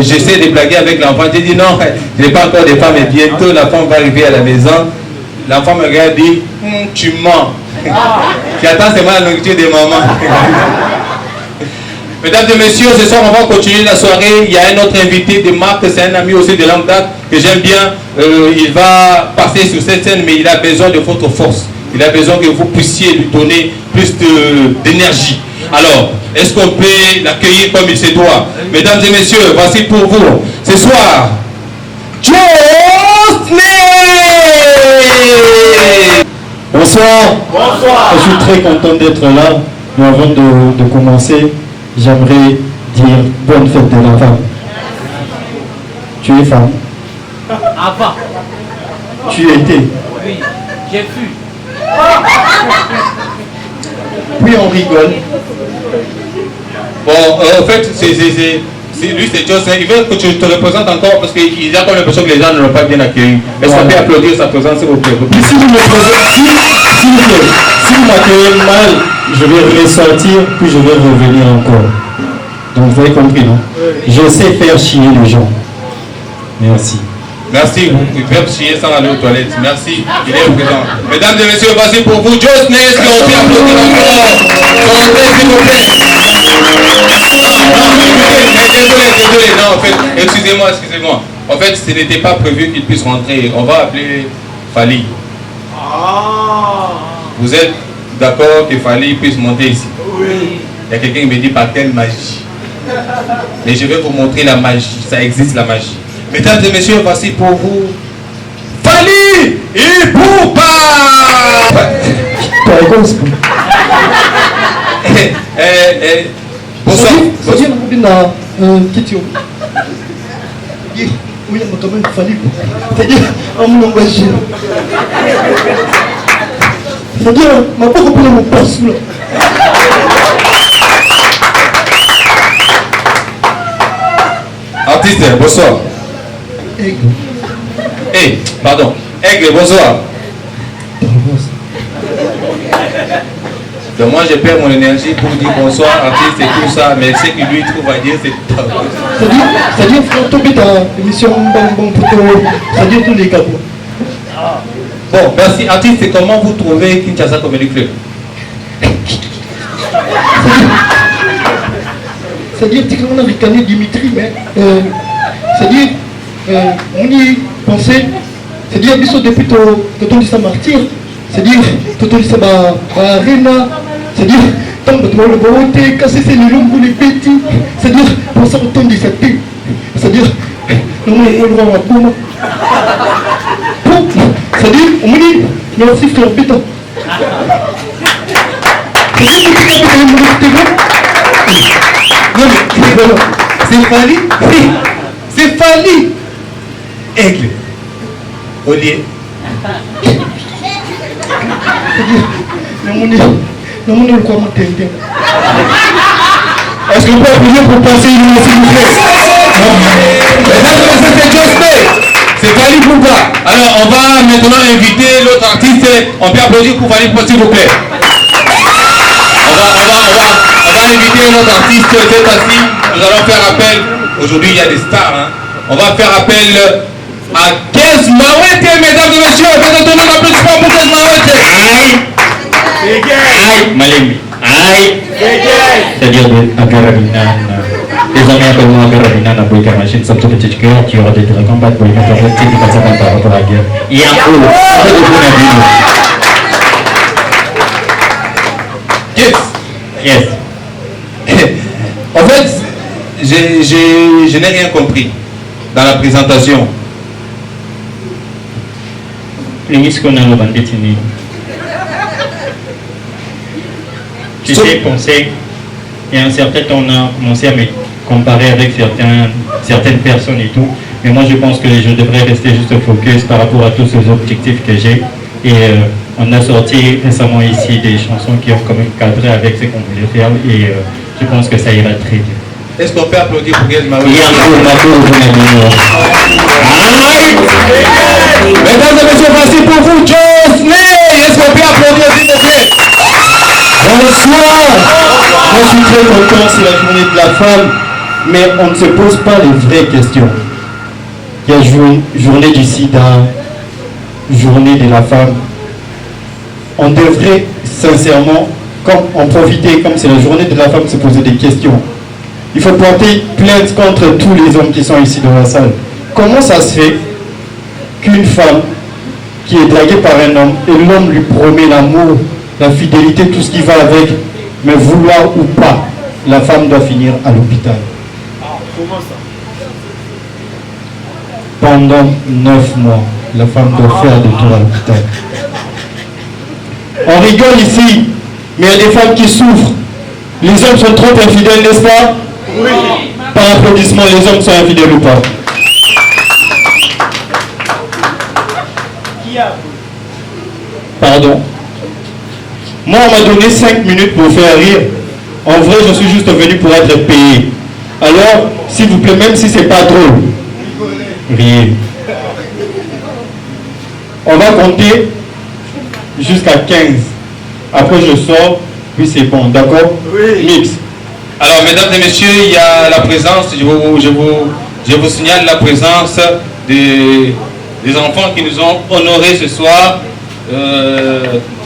j'essaie de blaguer avec l'enfant. J'ai dit, non, je n'ai pas encore de femme, et bientôt la femme va arriver à la maison. L'enfant me regarde et dit, tu mens. Tu attends seulement la nourriture de maman. Mesdames et messieurs, ce soir on va continuer la soirée. Il y a un autre invité de Marc, c'est un ami aussi de longue date que j'aime bien. Il va passer sur cette scène, mais il a besoin de votre force. Il a besoin que vous puissiez lui donner plus d'énergie. Alors, est-ce qu'on peut l'accueillir comme il se doit? Mesdames et messieurs, voici pour vous, ce soir, Josné! Bonsoir. Bonsoir. Je suis très content d'être là. Mais avant de commencer, j'aimerais dire bonne fête de la femme. Tu es femme? Avant. Tu étais? Oui, j'ai fui. Puis on rigole. Bon, en fait, lui c'est José. Il veut que tu te représentes encore parce qu'il a comme l'impression que les gens ne l'ont pas bien accueilli. Est-ce qu'on peut applaudir sa présence s'il vous plaît? Si vous m'accueillez mal, je vais ressortir, puis je vais revenir encore. Donc vous avez compris, non? Je sais faire chier les gens. Merci. Merci, vous pouvez chier sans aller aux toilettes. Merci, il est présent. Mesdames et messieurs, voici pour vous Josné. Est-ce qu'on peut applaudir encore? S'il vous plaît. Désolé, non, en fait, excusez-moi. En fait, ce n'était pas prévu qu'il puisse rentrer. On va appeler Fali. Vous êtes d'accord que Fali puisse monter ici? Oui. Il y a quelqu'un qui me dit par quelle magie. Mais je vais vous montrer la magie. Ça existe la magie. Mesdames et messieurs, voici pour vous Fali Ipupa. Bonsoir. Oui, mais quand même, il fallait. C'est-à-dire, on me l'envoie. C'est-à-dire, ma pas compris mon passe là. Artiste, bonsoir. Aigle. Pardon. Aigle, bonsoir. Donc moi, je perds mon énergie pour dire bonsoir, artiste et tout ça, mais ce que lui trouve à dire, c'est top. C'est-à-dire, frère, tu ta émission bon pour c'est-à-dire tous les cas. Bon, merci. Artiste, et comment vous trouvez Kinshasa Comedy Club? C'est-à-dire, on a ricané Dimitri, mais c'est-à-dire, on y pensait, c'est-à-dire, depuis que tu dis ça martyr, c'est-à-dire, tout le ça arena, c'est-à-dire, tant que tu as le beauté, casser les longs, les petits, c'est-à-dire, pour ça, on dit ça, c'est-à-dire, on le voit à Bouma. C'est-à-dire, on me dit, merci frère Béton. C'est Fali? C'est Fali! Aigle. Olier. Est-ce que vous pouvez appuyer pour passer une minute, s'il vous plaît? C'est Fali Poupa. Alors on va maintenant inviter l'autre artiste. On peut applaudir pour Fali Poupa, s'il vous plaît. On va inviter notre artiste cette fois-ci. Nous allons faire appel. Aujourd'hui il y a des stars. Hein. On va faire appel à Kez Mawete, mesdames et messieurs. Faites un applaudissement pour Kez Mawete. Aïe, Malembi. Aïe. C'est-à-dire de Agarabina. Les amis appellent moi Agarabina, la boîte à machine, sans tout petit cœur, qui aura des combats pour les mettre en fait, qui passe par rapport à la guerre. Il y a un peu Yes. En fait, je n'ai rien compris dans la présentation. J'ai pensé, il y a un certain temps, on a commencé à me comparer avec certaines personnes et tout, mais moi je pense que je devrais rester juste focus par rapport à tous ces objectifs que j'ai. Et on a sorti récemment ici des chansons qui ont quand même cadré avec ce qu'on voulait faire et je pense que ça ira très bien. Est-ce qu'on peut applaudir pour Kez Mawete? Mesdames et messieurs, voici pour vous Josney. Est-ce qu'on peut applaudir s'il vous plaît? Bonsoir. Moi je suis très content, c'est la journée de la femme, mais on ne se pose pas les vraies questions. Il y a journée du sida, journée de la femme. On devrait sincèrement, en profiter, comme c'est la journée de la femme, se poser des questions. Il faut porter plainte contre tous les hommes qui sont ici dans la salle. Comment ça se fait qu'une femme qui est draguée par un homme et l'homme lui promet l'amour, la fidélité, tout ce qui va avec, mais vouloir ou pas, la femme doit finir à l'hôpital? Comment ça? Pendant 9 mois, la femme doit faire des tours à l'hôpital. On rigole ici, mais il y a des femmes qui souffrent. Les hommes sont trop infidèles, n'est-ce pas? Oui. Par applaudissement, les hommes sont infidèles ou pas? Qui a? Pardon? Moi, on m'a donné 5 minutes pour faire rire. En vrai, je suis juste venu pour être payé. Alors, s'il vous plaît, même si c'est pas drôle, riez. On va compter jusqu'à 15. Après, je sors, puis c'est bon, d'accord? Oui. Mix. Alors, mesdames et messieurs, il y a la présence, je vous signale la présence des enfants qui nous ont honorés ce soir.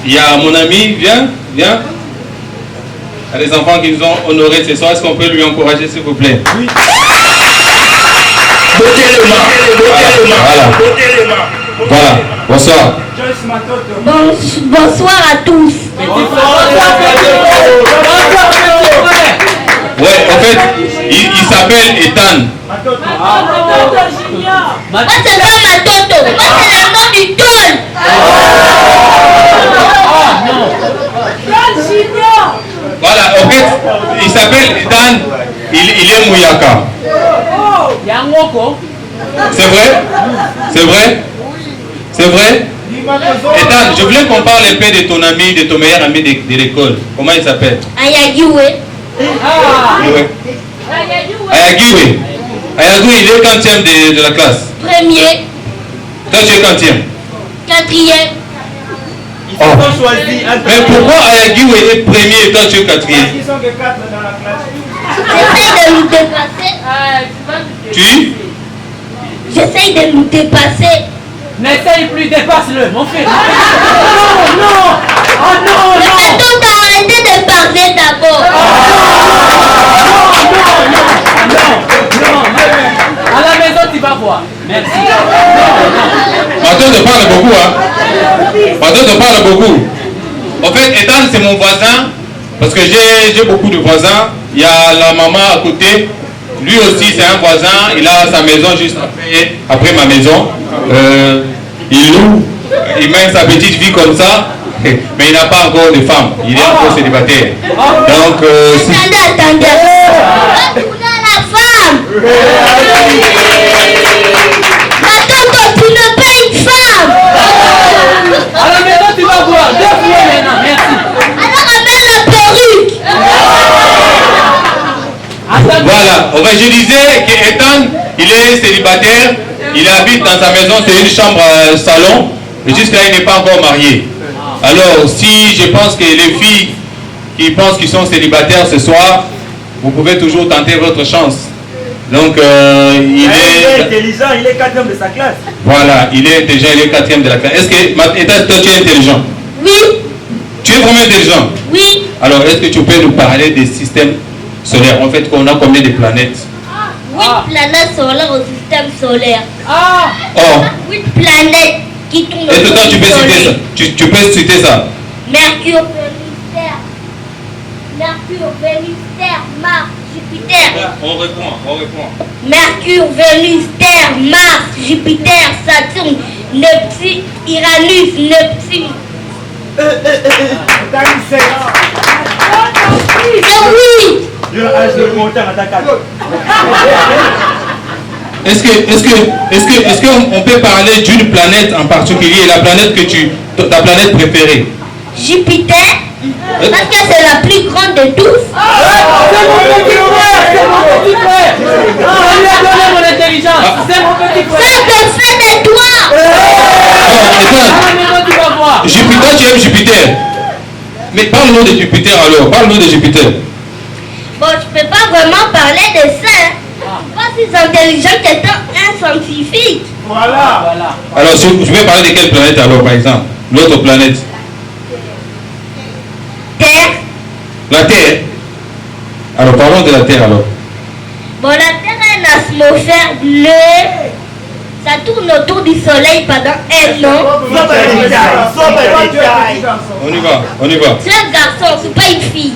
Il y a mon ami, viens. Il y a des enfants qui nous ont honorés ce soir. Est-ce qu'on peut lui encourager, s'il vous plaît? Oui. Voilà. Bonsoir. Bonsoir à tous. Ouais, en fait, il s'appelle Ethan. Moi, c'est pas ma toto. Moi, c'est le nom du Don. Voilà, en fait, il s'appelle Ethan. Il est Mouyaka. C'est vrai? C'est vrai? C'est vrai? Ethan, je voulais qu'on parle un peu de ton ami, de ton meilleur ami de l'école. Comment il s'appelle? Ayagiwe. Ayagiwe. Ayagiwe, il est quantième de la classe? Premier. Toi, tu es quantième? 4e. Ils ont choisi un. Mais pourquoi Ayagiou est premier et toi tu es quatrième? Ils sont que 4 dans la classe. J'essaye de nous dépasser. Tu? J'essaye de nous dépasser. N'essaye plus, dépasse-le, mon fils. Non, non. Oh non, Le non. bateau va arrêter de parler d'abord. Non. À la maison, tu vas voir. Merci. Mato te parle beaucoup, hein? Mato te parle beaucoup. En fait, Ethan, c'est mon voisin, parce que j'ai beaucoup de voisins. Il y a la maman à côté. Lui aussi, c'est un voisin. Il a sa maison juste après ma maison. Il loue. Il mène sa petite vie comme ça. Mais il n'a pas encore de femme. Il est encore célibataire. Donc, Attendez. On a la femme. Attends, tu n'as pas une femme. À la maison, tu vas voir. 2 fois maintenant. Merci. Alors amène la perruque. voilà. Enfin, je disais qu'Ethan, il est célibataire. Il habite dans sa maison. C'est une chambre salon. Et jusqu'à là, il n'est pas encore marié. Alors, si je pense que les filles qui pensent qu'ils sont célibataires ce soir, vous pouvez toujours tenter votre chance. Donc, il est intelligent, il est 4e de sa classe. Voilà, il est intelligent, il est 4e de la classe. Est-ce que, toi, tu es intelligent? Oui. Tu es vraiment intelligent? Oui. Alors, est-ce que tu peux nous parler des systèmes solaires? En fait, qu'on a combien de planètes? 8 planètes solaires au système solaire. Oh. 8 planètes qui tournent Est-ce que autour toi, tu du peux citer soleil. ça? Tu peux citer ça? Mercure, Vénus, Terre, Mars, Jupiter. On répond. Mercure, Vénus, Terre, Mars, Jupiter, Saturne, Neptune, Uranus, Neptune. C'est 8. Je lâche le compteur à ta carte. Est-ce qu'on peut parler d'une planète en particulier, la planète ta planète préférée? Jupiter, parce que c'est la plus grande de tous. C'est mon petit frère. On lui a donné mon intelligence. C'est mon petit frère. Ça te fait de toi. À la maison, tu vas voir. Jupiter, tu aimes Jupiter? Mais parle-nous de Jupiter alors, parle-nous de Jupiter. Bon, je peux pas vraiment parler de ça. Pas si intelligent qu'étant un scientifique. Voilà. Alors, je vais parler de quelle planète alors, par exemple? L'autre planète? Terre. La Terre? Alors, parlons de la Terre alors. Bon, la Terre a une atmosphère bleue. Ça tourne autour du soleil pendant 1 an. On y va. C'est un garçon, c'est pas une fille.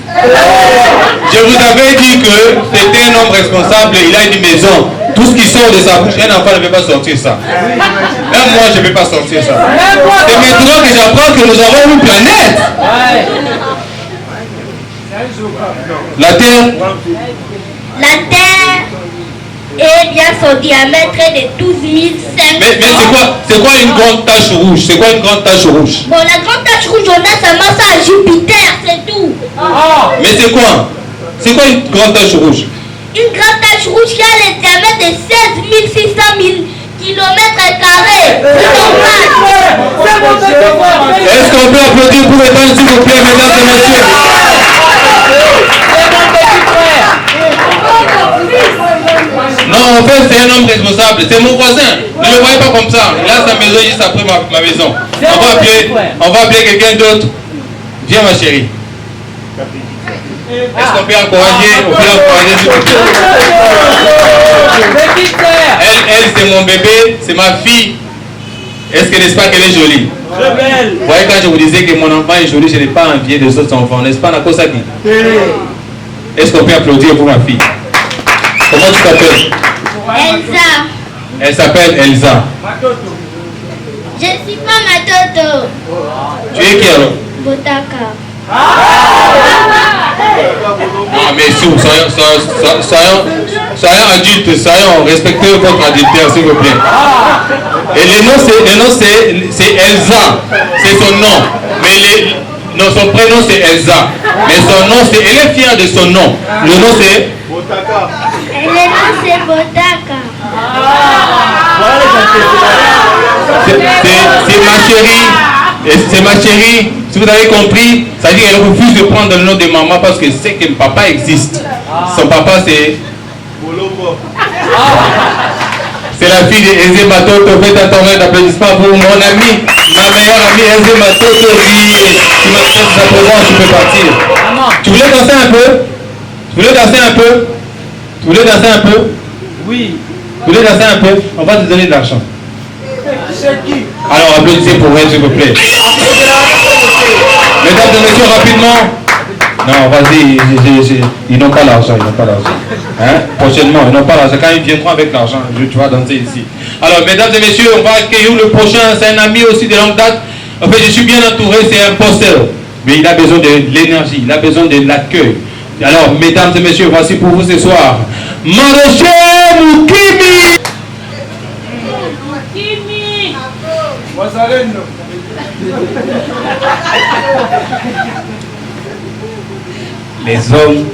Je vous avais dit que c'était un homme responsable, il a une maison. Tout ce qui sort de sa bouche, un enfant ne peut pas sortir ça. Même moi, je ne peux pas sortir ça. C'est maintenant que j'apprends que nous avons une planète. La Terre. La Terre est bien son diamètre est de 12 500. Mais c'est quoi une grande tache rouge? C'est quoi une grande tache rouge? Bon, la grande tache rouge, on a seulement ça à Jupiter, c'est tout. Mais c'est quoi? C'est quoi une grande tache rouge? Une grande tache rouge qui a le diamètre de 16 600 kilomètres carrés. C'est normal. C'est mon petit frère. Est-ce qu'on peut applaudir pour Ethan, s'il vous plaît, mesdames et messieurs? C'est mon petit frère. Non, en fait, c'est un homme responsable. C'est mon voisin. Ne le voyez pas comme ça. Il a sa maison juste après ma maison. On va appeler quelqu'un d'autre. Viens, ma chérie. Est-ce qu'on peut encourager? Elle, c'est mon bébé, c'est ma fille. Est-ce que n'est-ce pas qu'elle est jolie? Très belle. Vous voyez, quand je vous disais que mon enfant est joli, je n'ai pas envié des autres enfants, n'est-ce pas, Nakosaki? Est-ce qu'on peut applaudir pour ma fille? Comment tu t'appelles? Elsa. Elle s'appelle Elsa. Je suis pas ma toto. Tu es qui alors? Botaka. Non, mais soyons adultes, soyons respectez votre adultère, s'il vous plaît. Et le nom c'est Elsa, c'est son nom. Mais non, son prénom c'est Elsa. Mais son nom c'est, elle est fière de son nom. Le nom c'est Botaka. Le nom c'est Botaka. c'est ma chérie. Et c'est ma chérie, si vous avez compris, ça veut dire qu'elle refuse de prendre le nom de maman parce que c'est que papa existe. Son papa c'est... C'est la fille d'Eze Matoto. Faites un tornade d'applaudissements pour mon ami, ma meilleure amie Eze Matoto qui m'a fait sa présence, tu peux partir. Tu voulais danser un peu? Tu voulais danser un peu? Tu voulais danser un peu? Oui. Tu voulais danser un peu? On va te donner de l'argent. Alors applaudissez pour elle s'il vous plaît. Mesdames et messieurs, rapidement. Non, vas-y, ils n'ont pas l'argent, ils n'ont pas l'argent. Hein? Prochainement, ils n'ont pas l'argent. Quand ils viendront avec l'argent, tu vas danser ici. Alors, mesdames et messieurs, on va accueillir le prochain. C'est un ami aussi de longue date. En fait, je suis bien entouré, c'est un posteur. Mais il a besoin de l'énergie, il a besoin de l'accueil. Alors, mesdames et messieurs, voici pour vous ce soir. Maroche Mukimi! Les hommes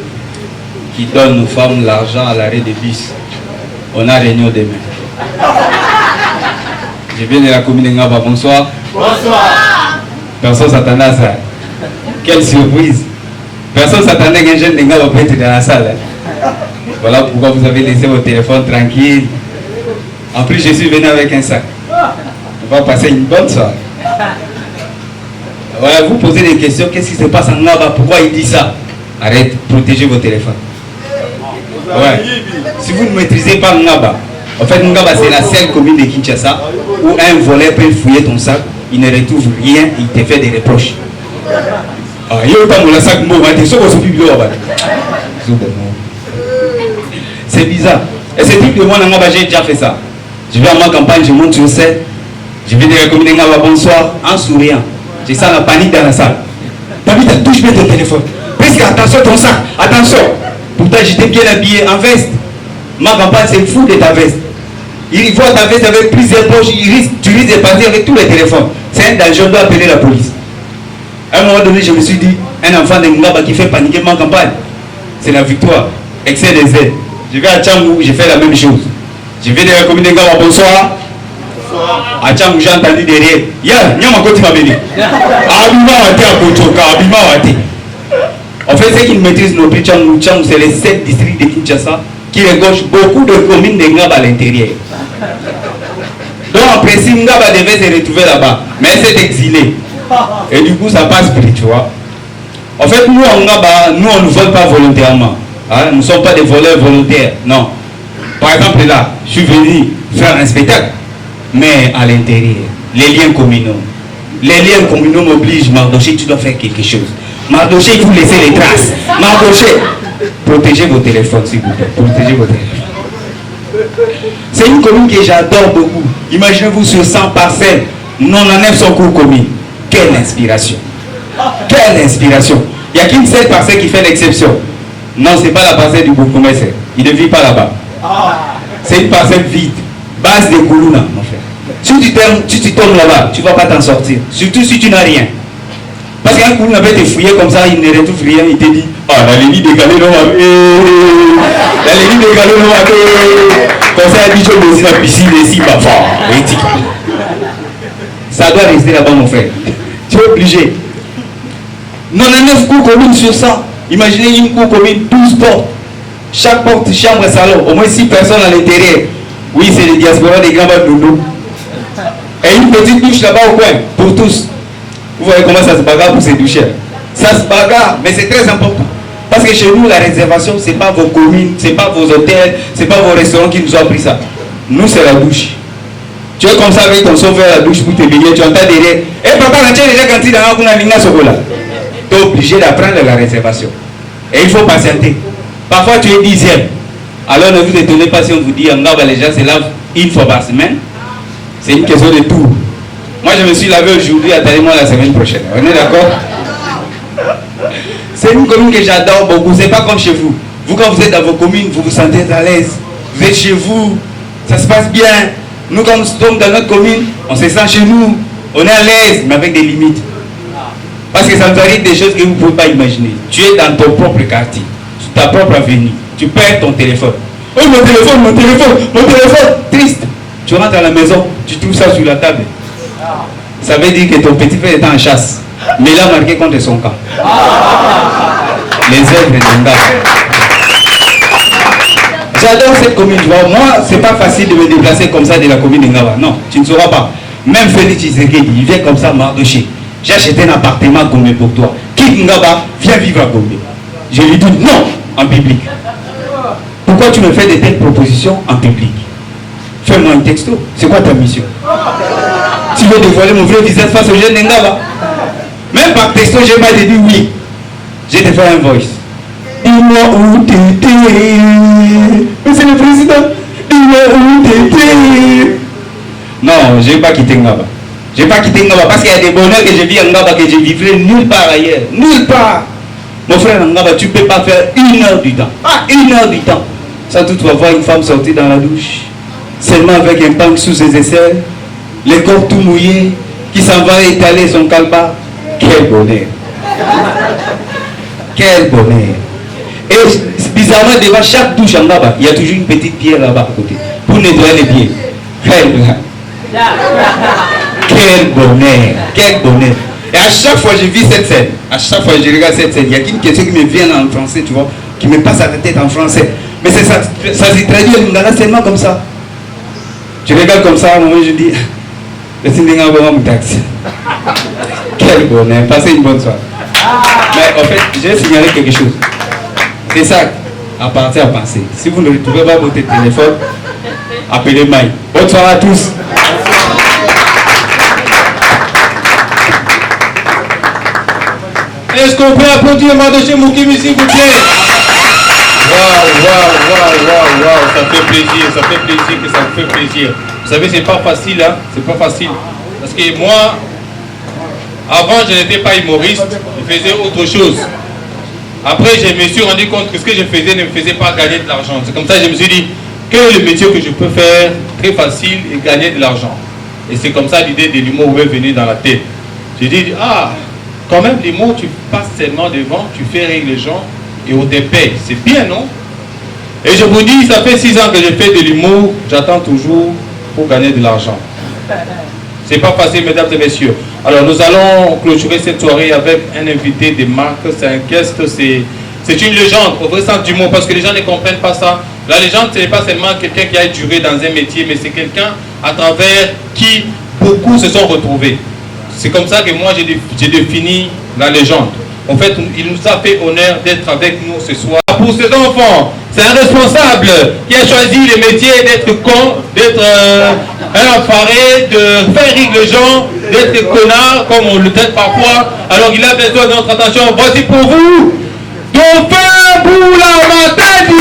qui donnent aux femmes l'argent à l'arrêt des bus. On a réunion demain. Je viens de la commune de Ngaba. Bonsoir. Bonsoir. Personne s'attendait à ça. Quelle surprise. Personne s'attendait qu'un jeune de Ngaba peut être dans la salle. Voilà pourquoi vous avez laissé votre téléphone tranquille. En plus, je suis venu avec un sac. On va passer une bonne soirée. Voilà, vous posez des questions. Qu'est-ce qui se passe en Ngaba? Pourquoi il dit ça? Arrête, protégez vos téléphones. Ouais. Si vous ne maîtrisez pas Ngaba, en fait Ngaba c'est la seule commune de Kinshasa où un voleur peut fouiller ton sac, il ne retrouve rien, il te fait des reproches. C'est bizarre. Et ce type de moi Ngaba, j'ai déjà fait ça. Je vais à ma campagne, je monte sur scène, je vais de la commune de Ngaba, bonsoir, en souriant. J'ai ça la panique dans la salle. David, touche bien ton téléphone. Presque attention ton sac, attention. Pourtant j'étais bien habillé en veste. Ma campagne c'est fou de ta veste. Il voit ta veste avec plusieurs poches, tu risques de partir avec tous les téléphones. C'est un danger, on doit appeler la police. À un moment donné, je me suis dit, un enfant de Ngaba qui fait paniquer ma campagne, c'est la victoire, excès des aides. Je vais à Tchangou, j'ai fait la même chose. Je vais de la commune de Ngaba, bonsoir. À Tchangou, j'ai entendu derrière. Ya, Nyama Koti m'a béni. Abima Wate à Kotoka, Abima Wate. En fait, ceux qui maîtrisent nos prix Tchangou, c'est les 7 districts de Kinshasa qui regorgent beaucoup de communes de Ngaba à l'intérieur. Donc, en principe, Ngaba devait se retrouver là-bas, mais elle s'est exilée. Et du coup, ça passe plus, tu vois. En fait, nous, en Ngaba, nous, on ne vole pas volontairement. Hein? Nous ne sommes pas des voleurs volontaires, non. Par exemple, là, je suis venu faire un spectacle, mais à l'intérieur, les liens communaux. Les liens communaux m'obligent, Mardoché, tu dois faire quelque chose. Mardoché, il faut laisser les traces. Mardoché, protégez vos téléphones, s'il vous plaît. Protégez vos téléphones. C'est une commune que j'adore beaucoup. Imaginez-vous sur 100 parcelles, 99 sont cours communes. Quelle inspiration. Quelle inspiration. Il n'y a qu'une seule parcelle qui fait l'exception. Non, ce n'est pas la parcelle du bourgmestre. Il ne vit pas là-bas. C'est une parcelle vide. Base de Koulouna, mon frère. Si tu tombes là-bas, tu ne vas pas t'en sortir. Surtout si tu n'as rien. Parce qu'un coup, il avait été fouillé comme ça, il ne retrouve rien, il te dit, ah, la ligne décalée, non, la ligne décalée, non, comme ça, il dit, je me dis la piscine, ici, ma femme, ça doit rester là-bas, mon frère. Tu es obligé. 99 cours communes sur 100. Imaginez une cour commune, 12 portes. Chaque porte, chambre, salon, au moins 6 personnes à l'intérieur. Oui, c'est les diasporas des Gamba Doudou. Et une petite douche là-bas au coin, pour tous. Vous voyez comment ça se bagarre pour ces douches. Ça se bagarre, mais c'est très important. Parce que chez nous, la réservation, ce n'est pas vos communes, ce n'est pas vos hôtels, ce n'est pas vos restaurants qui nous ont pris ça. Nous, c'est la douche. Tu es comme ça avec ton sauveur à la douche pour te baigner, tu entends derrière. Eh papa, tu es déjà quand il a un lingna sokola. Tu es obligé d'apprendre la réservation. Et il faut patienter. Parfois, tu es 10e. Alors, ne vous étonnez pas si on vous dit, en Ngaba, les gens se lavent une fois par semaine. C'est une question de tout. Moi, je me suis lavé aujourd'hui, attendez-moi la semaine prochaine. On est d'accord? C'est une commune que j'adore beaucoup. C'est pas comme chez vous. Vous, quand vous êtes dans vos communes, vous vous sentez à l'aise. Vous êtes chez vous. Ça se passe bien. Nous, quand nous sommes dans notre commune, on se sent chez nous. On est à l'aise, mais avec des limites. Parce que ça nous arrive des choses que vous ne pouvez pas imaginer. Tu es dans ton propre quartier, sur ta propre avenue. Tu perds ton téléphone. Oh, mon téléphone, mon téléphone, mon téléphone. Triste. Tu rentres à la maison, tu trouves ça sur la table. Ça veut dire que ton petit frère est en chasse. Mais il a marqué contre son camp. Les œuvres de Ngaba. J'adore cette commune, tu vois. Moi, c'est pas facile de me déplacer comme ça de la commune de Ngaba. Non, tu ne sauras pas. Même Félix Tshisekedi, il vient comme ça, Mardoché. J'ai acheté un appartement à Gombe pour toi. Quitte Ngaba, viens vivre à Gombe. Je lui dis non, en public. Pourquoi tu me fais de telles propositions en public? Fais-moi un texto. C'est quoi ta mission? Tu veux dévoiler mon vrai visage face aux jeunes de Ngaba? Même par texto, je vais pas te dire oui. Je vais te faire un voice. Dis-moi où t'étais. Monsieur le Président, dis-moi où t'étais. Non, je ne vais pas quitter Ngaba. Je ne vais pas quitter Ngaba parce qu'il y a des bonheurs que je vis en Ngaba que je vivrai nulle part ailleurs. Nulle part. Mon frère en Ngaba, tu ne peux pas faire 1 heure du temps. Pas 1 heure du temps. Sans toutefois voir une femme sortir dans la douche. Seulement avec un punk sous ses aisselles. Le corps tout mouillé. Qui s'en va étaler son calbar. Quel bonheur. Quel bonheur. Et bizarrement, devant chaque douche en Ngaba, il y a toujours une petite pierre là-bas à côté. Pour nettoyer les pieds. Quel bonheur, quel bonheur. Et à chaque fois je vis cette scène, à chaque fois je regarde cette scène, il y a une question qui me vient en français, tu vois, qui me passe à la tête en français. Mais ça se traduit en lingala seulement comme ça. Je regarde comme ça, à un moment je dis, le Sindinga Boma Moutax. Quel bonheur, passez une bonne soirée. Mais en fait, j'ai signalé quelque chose. C'est ça, à partir à penser. Si vous ne retrouvez pas votre téléphone, appelez Maï. Bonne soirée à tous. Est-ce qu'on peut applaudir Mardoché Moukimi, s'il vous plaît? Waouh, ça fait plaisir que ça me fait plaisir. Vous savez, c'est pas facile, hein, c'est pas facile. Parce que moi, avant, je n'étais pas humoriste, je faisais autre chose. Après, je me suis rendu compte que ce que je faisais ne me faisait pas gagner de l'argent. C'est comme ça que je me suis dit, quel est le métier que je peux faire très facile et gagner de l'argent? Et c'est comme ça l'idée de l'humour est venue dans la tête. J'ai dit, ah, quand même, l'humour, tu passes seulement devant, tu fais rire les gens et on te paye. C'est bien, non? Et je vous dis, ça fait 6 ans que je fais de l'humour, j'attends toujours pour gagner de l'argent. C'est pas facile, mesdames et messieurs. Alors, nous allons clôturer cette soirée avec un invité de marque. C'est un guest, c'est une légende, au vrai sens du mot, parce que les gens ne comprennent pas ça. La légende, ce n'est pas seulement quelqu'un qui a duré dans un métier, mais c'est quelqu'un à travers qui beaucoup se sont retrouvés. C'est comme ça que moi, j'ai défini la légende. En fait, il nous a fait honneur d'être avec nous ce soir. Pour ses enfants, c'est un responsable qui a choisi le métier d'être con, d'être un enfoiré, de faire rire les gens, d'être connard, comme on le traite parfois. Alors il a besoin de notre attention. Voici pour vous, Dauphin Boula Matadi.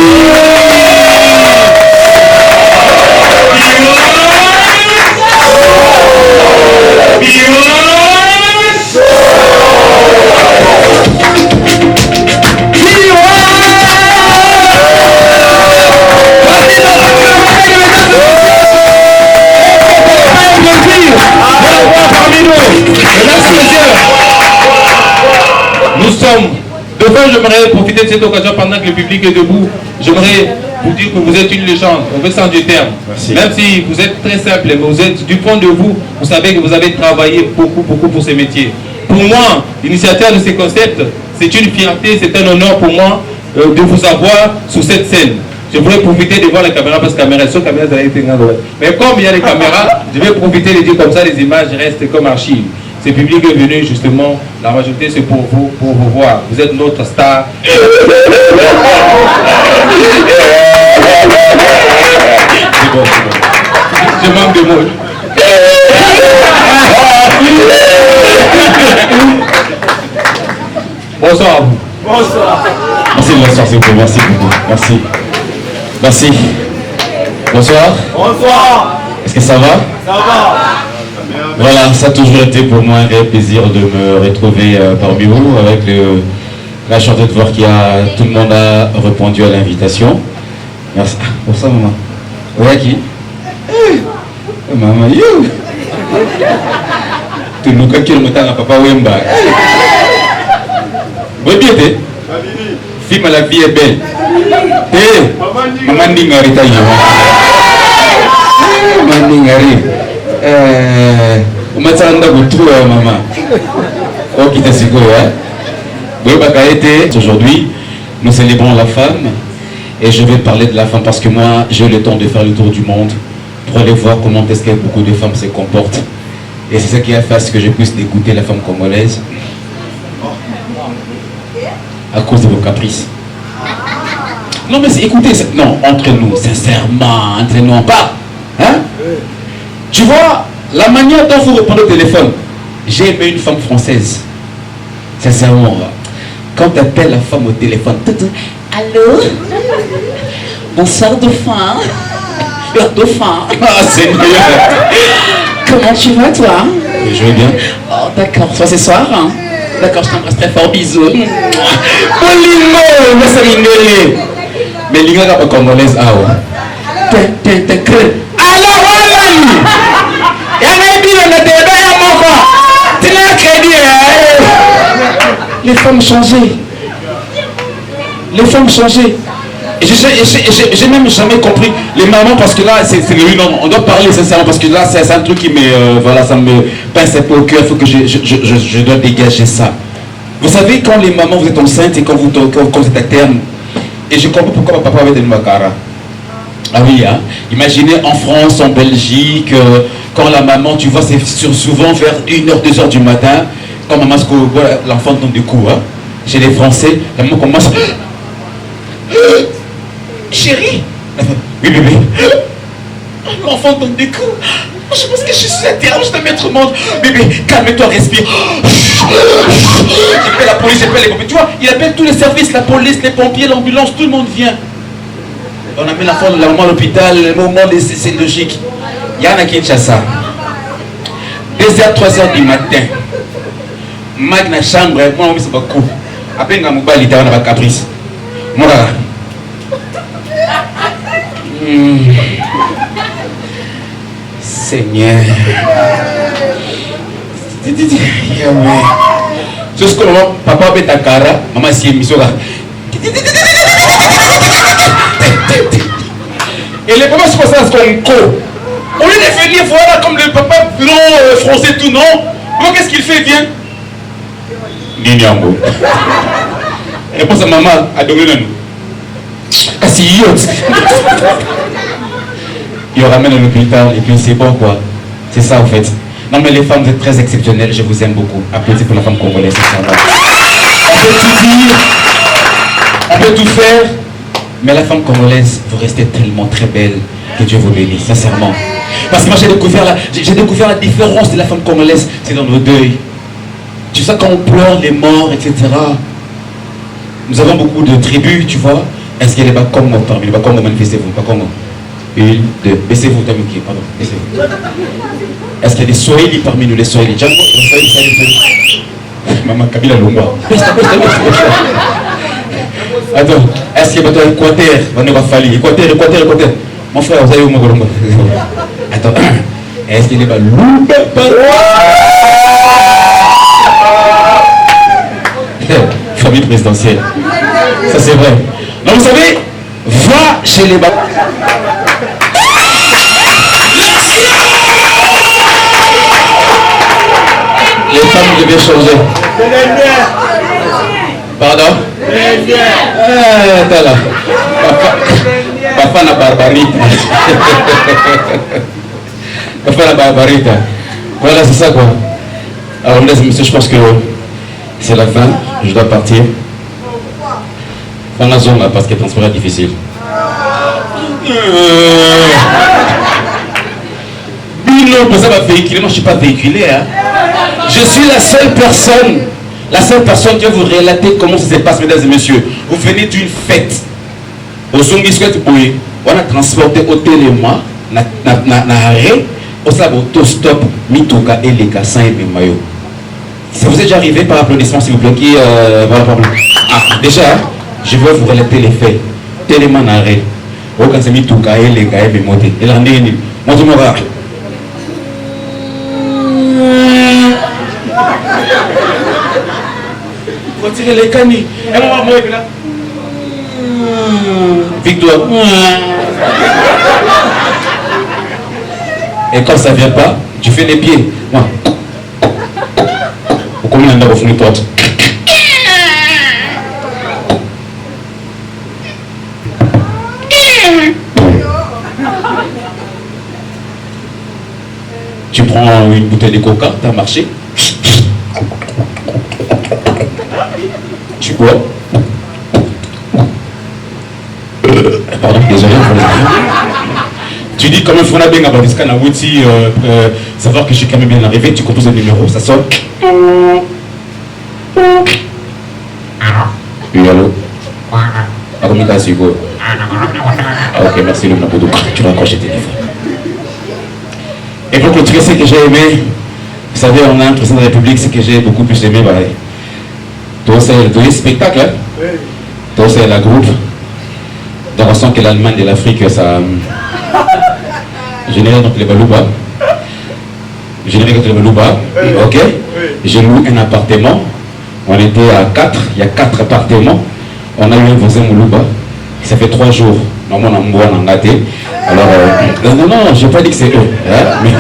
Nous sommes devant, j'aimerais profiter de cette occasion pendant que le public est debout. J'aimerais vous dire que vous êtes une légende, au vrai sens du terme. Merci. Même si vous êtes très simple, mais vous êtes du fond de vous, vous savez que vous avez travaillé beaucoup pour ces métiers. Pour moi, l'initiateur de ces concepts, c'est une fierté, c'est un honneur pour moi de vous avoir sur cette scène. Je voudrais profiter de voir les caméras parce que la caméra, ça a été grande. Mais comme il y a les caméras, je vais profiter de dire comme ça, les images restent comme archives. Ce public est venu justement, la majorité c'est pour vous voir. Vous êtes notre star. C'est bon. Je manque de mots. Bonsoir à vous. Bonsoir. Merci, bonsoir, c'est bon. Merci beaucoup. Merci. Merci. Bonsoir. Bonsoir. Est-ce que ça va? Ça va. Voilà, ça a toujours été pour moi un réel plaisir de me retrouver parmi vous avec la chance de voir tout le monde a répondu à l'invitation. Merci. Bonsoir maman. Ouais, qui? Maman, you. Tu nous as dit que papa Wemba. Oui, bien, fille, la vie est belle. Maman Ningari, Maman Ningari. On m'a dit maman. Oh, qui t'a signé, hein? Aujourd'hui, nous célébrons la femme. Et je vais parler de la femme parce que moi, j'ai eu le temps de faire le tour du monde pour aller voir comment est-ce que beaucoup de femmes se comportent. Et c'est ça qui a fait à ce que je puisse écouter la femme congolaise à cause de vos caprices. Non mais écoutez, non, entre nous, sincèrement, entre nous on parle. Hein? Tu vois, la manière dont vous répondez au téléphone, j'ai aimé une femme française. Sincèrement, quand tu appelles la femme au téléphone, allô? Bonsoir dauphin. Dauphin. Ah, c'est meilleur. Comment tu vas toi? Je vais bien. Oh d'accord, soit ce soir hein? D'accord, je t'embrasse très fort, bisous. Bolingo, mais ça rigole. Mais l'Inga n'est pas congolaise, ah ouais. Alors voilà. Il y a un billet de débat à mon corps. Tu n'as crédit. Les femmes changées. Les femmes changées. Et j'ai même jamais compris les mamans parce que là, c'est on doit parler sincèrement parce que là, c'est un truc qui me, voilà, ça me pince un peu au cœur. Il faut que je dois dégager ça. Vous savez, quand les mamans, vous êtes enceintes et quand vous êtes à terme, et je comprends pourquoi papa avait des Makara. Ah oui, hein? Imaginez en France, en Belgique, quand la maman, tu vois, c'est souvent vers 1h, 2h du matin, quand maman, l'enfant donne des coups, hein? Chez les Français, la maman commence. Chérie, oui bébé, l'enfant donne des coups. Je pense que je suis à terre, je dois mettre au monde. Bébé, calme-toi, respire. J'appelle la police, j'appelle les pompiers. Tu vois, il appelle tous les services, la police, les pompiers, l'ambulance, tout le monde vient. On amène l'enfant, la maman à l'hôpital, le moment, c'est logique. Il y en a qui Kinshasa. 2h, 3h du matin. Magna chambre, moi, on me dit beaucoup. Après, on a un caprice. Moi, Seigneur. C'est ce que papa fait ta cara, maman s'y est mise là. Et les papas se passent comme co. Au lieu de venir voilà comme le papa blanc français tout non. Comment qu'est-ce qu'il fait bien? Ninyambo. Réponse à maman à Dominique. Il ramène à l'hôpital et puis c'est bon quoi. C'est ça en fait. Non mais les femmes vous êtes très exceptionnelles, je vous aime beaucoup. Applaudissez pour la femme congolaise, c'est ça. On peut tout dire, on peut tout faire, mais la femme congolaise, vous restez tellement très belle. Que Dieu vous bénisse, sincèrement. Parce que moi j'ai découvert la différence de la femme congolaise, c'est dans nos deuils. Tu sais quand on pleure les morts, etc. Nous avons beaucoup de tribus, tu vois. Est-ce qu'il y a des bas comme moi parmi les bas comme moi, manifestez-vous, pas comme moi. 1, 2, baissez-vous, Tamuki, pardon, baissez-vous. Est-ce qu'il y a des Swahili parmi nous, les Swahili? Django, Swahili. Maman Kabila Longwa. Attends, est-ce qu'il y a des Équateur? On va fallir. Équateur. Mon frère, vous avez où mon Golomba? Attends, est-ce qu'il y a des Lumba? Famille présidentielle. Ça c'est vrai. Donc vous savez, va chez les bas. Les femmes devaient changer. Pardon? Attends là. Papa na barbarita. Papa na barbarita. Voilà, c'est ça quoi. Alors mesdames et messieurs, je pense que c'est la fin. Je dois partir. Dans la zone là, parce que le transport est difficile. Non, pour ça va véhiculer. Moi je ne suis pas véhiculé. Hein. Je suis la seule personne qui va vous relater comment ça se passe, mesdames et messieurs. Vous venez d'une fête. Au Zongi Squat Boye, on a transporté au téléma, na arrêt, au stop, Mituka et les Gassins et Mayo. Si vous êtes déjà arrivé par applaudissement, s'il vous plaît, qui ah, déjà, je vais vous relater les faits. Téléma na arrêt, au Gassins Mituka et les gars et Moté. Et l'année, moi je me vois. Retirez les canis. Et moi, moi, là. Victoire. Et quand ça vient pas, tu fais les pieds. Moi. Combien de fois porte? Tu prends une bouteille de coca, tu as marché. Tu bois. Pardon, désolé. Tu dis comme un phone à bien à na Wouti, savoir que je suis quand même bien arrivé, tu composes le numéro, ça sonne. Oui, allô? Ok, merci le Naboudou. Tu vas accrocher tes téléphone. Et pour clôturer, ce que j'ai aimé, vous savez, on a un président de la République, ce que j'ai beaucoup plus aimé, tout c'est le spectacle, hein? Tout c'est la groupe. Dans la façon que l'Allemagne et l'Afrique, ça génère donc les Balouba. Ok. J'ai loué un appartement. On était à 4, il y a 4 appartements. On a eu un voisin Moulouba. Ça fait 3 jours. Normalement, on a gâté. Alors, non, je n'ai pas dit que c'est eux. Hein? Mais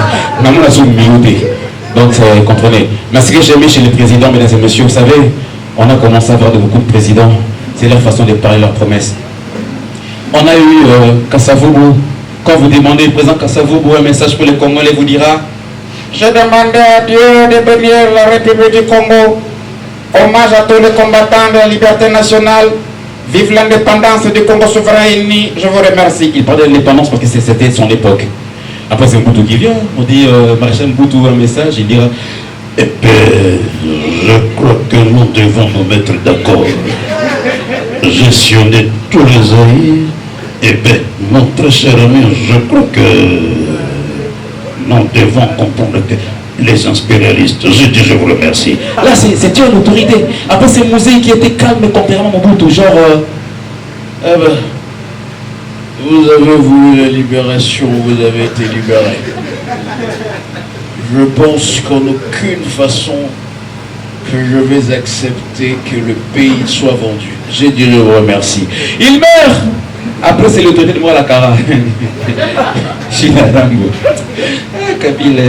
normalement, on a miouté. Donc, comprenez. Mais ce que j'ai aimé chez les présidents, mesdames et messieurs, vous savez, on a commencé à avoir beaucoup de présidents. C'est leur façon de parler leurs promesses. On a eu Kassavoubou. Quand vous demandez au président Kassavoubou un message pour les Congolais, vous dira: je demandais à Dieu de bénir la République du Congo. Hommage à tous les combattants de la liberté nationale. Vive l'indépendance du Congo souverain uni. Je vous remercie. Il parlait de l'indépendance parce que c'était son époque. Après, c'est Mboutou qui vient. On dit Maréchal Mboutou un message. Il dira: eh bien, je crois que nous devons nous mettre d'accord. Gestionner tous les aïeux. Eh bien, mon très cher ami, je crois que nous devons comprendre que les impérialistes, je dis je vous remercie. Là, c'est une autorité. Après, c'est Mouzé qui était calme, contrairement à Mobutu, genre... vous avez voulu la libération, vous avez été libéré. Je pense qu'en aucune façon que je vais accepter que le pays soit vendu. Je dis je vous remercie. Il meurt. Après, c'est l'autorité de moi la Cara. Chinarambo. Kabila.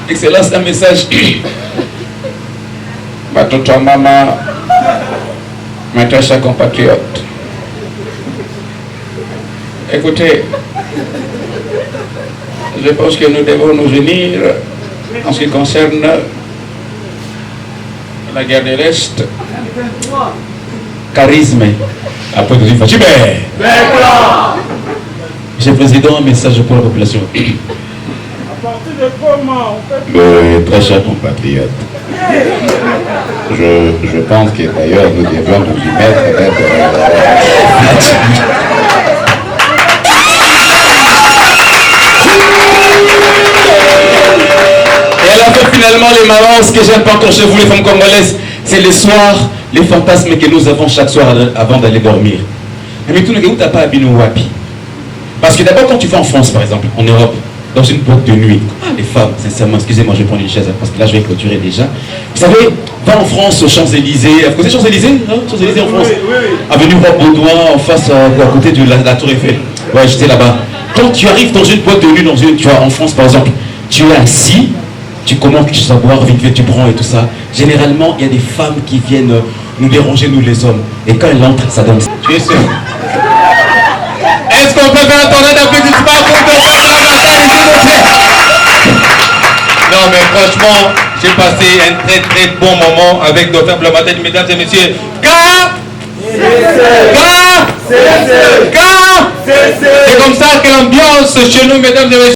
Excellence, un message. Batoto mama, mes chers compatriotes. Écoutez, je pense que nous devons nous unir en ce qui concerne la guerre de l'Est. Charisme. Après, nous disons, Monsieur le Président, un message pour la population. Mes très chers compatriotes, je pense que d'ailleurs nous devons nous y mettre Et à la fin, finalement, les marrants, ce que j'aime pas encore chez vous, les femmes congolaises, c'est les soirs, les fantasmes que nous avons chaque soir avant d'aller dormir. Mais tout le monde n'a pas habillé nos wapi. Parce que d'abord, quand tu vas en France, par exemple, en Europe, dans une boîte de nuit, les femmes, sincèrement, excusez-moi, je vais prendre une chaise parce que là je vais clôturer déjà. Vous savez, va en France aux Champs-Élysées, vous connaissez Champs-Élysées, hein? Champs-Élysées en France, avenue Roi-Baudouin, en face, à côté de la Tour Eiffel. Ouais, j'étais là-bas. Quand tu arrives dans une boîte de nuit, tu vois, en France par exemple, tu es assis, tu commandes quelque chose à boire, vite fait tu prends et tout ça. Généralement, il y a des femmes qui viennent nous déranger, nous les hommes. Et quand elles entrent, ça donne. Tu es sûr? Est-ce qu'on peut faire un tournoi d'applaudissements pour que ça Non, mais franchement, j'ai passé un très très bon moment avec Dr Blamatel, mesdames et messieurs. C'est comme ça que l'ambiance chez nous, mesdames et messieurs.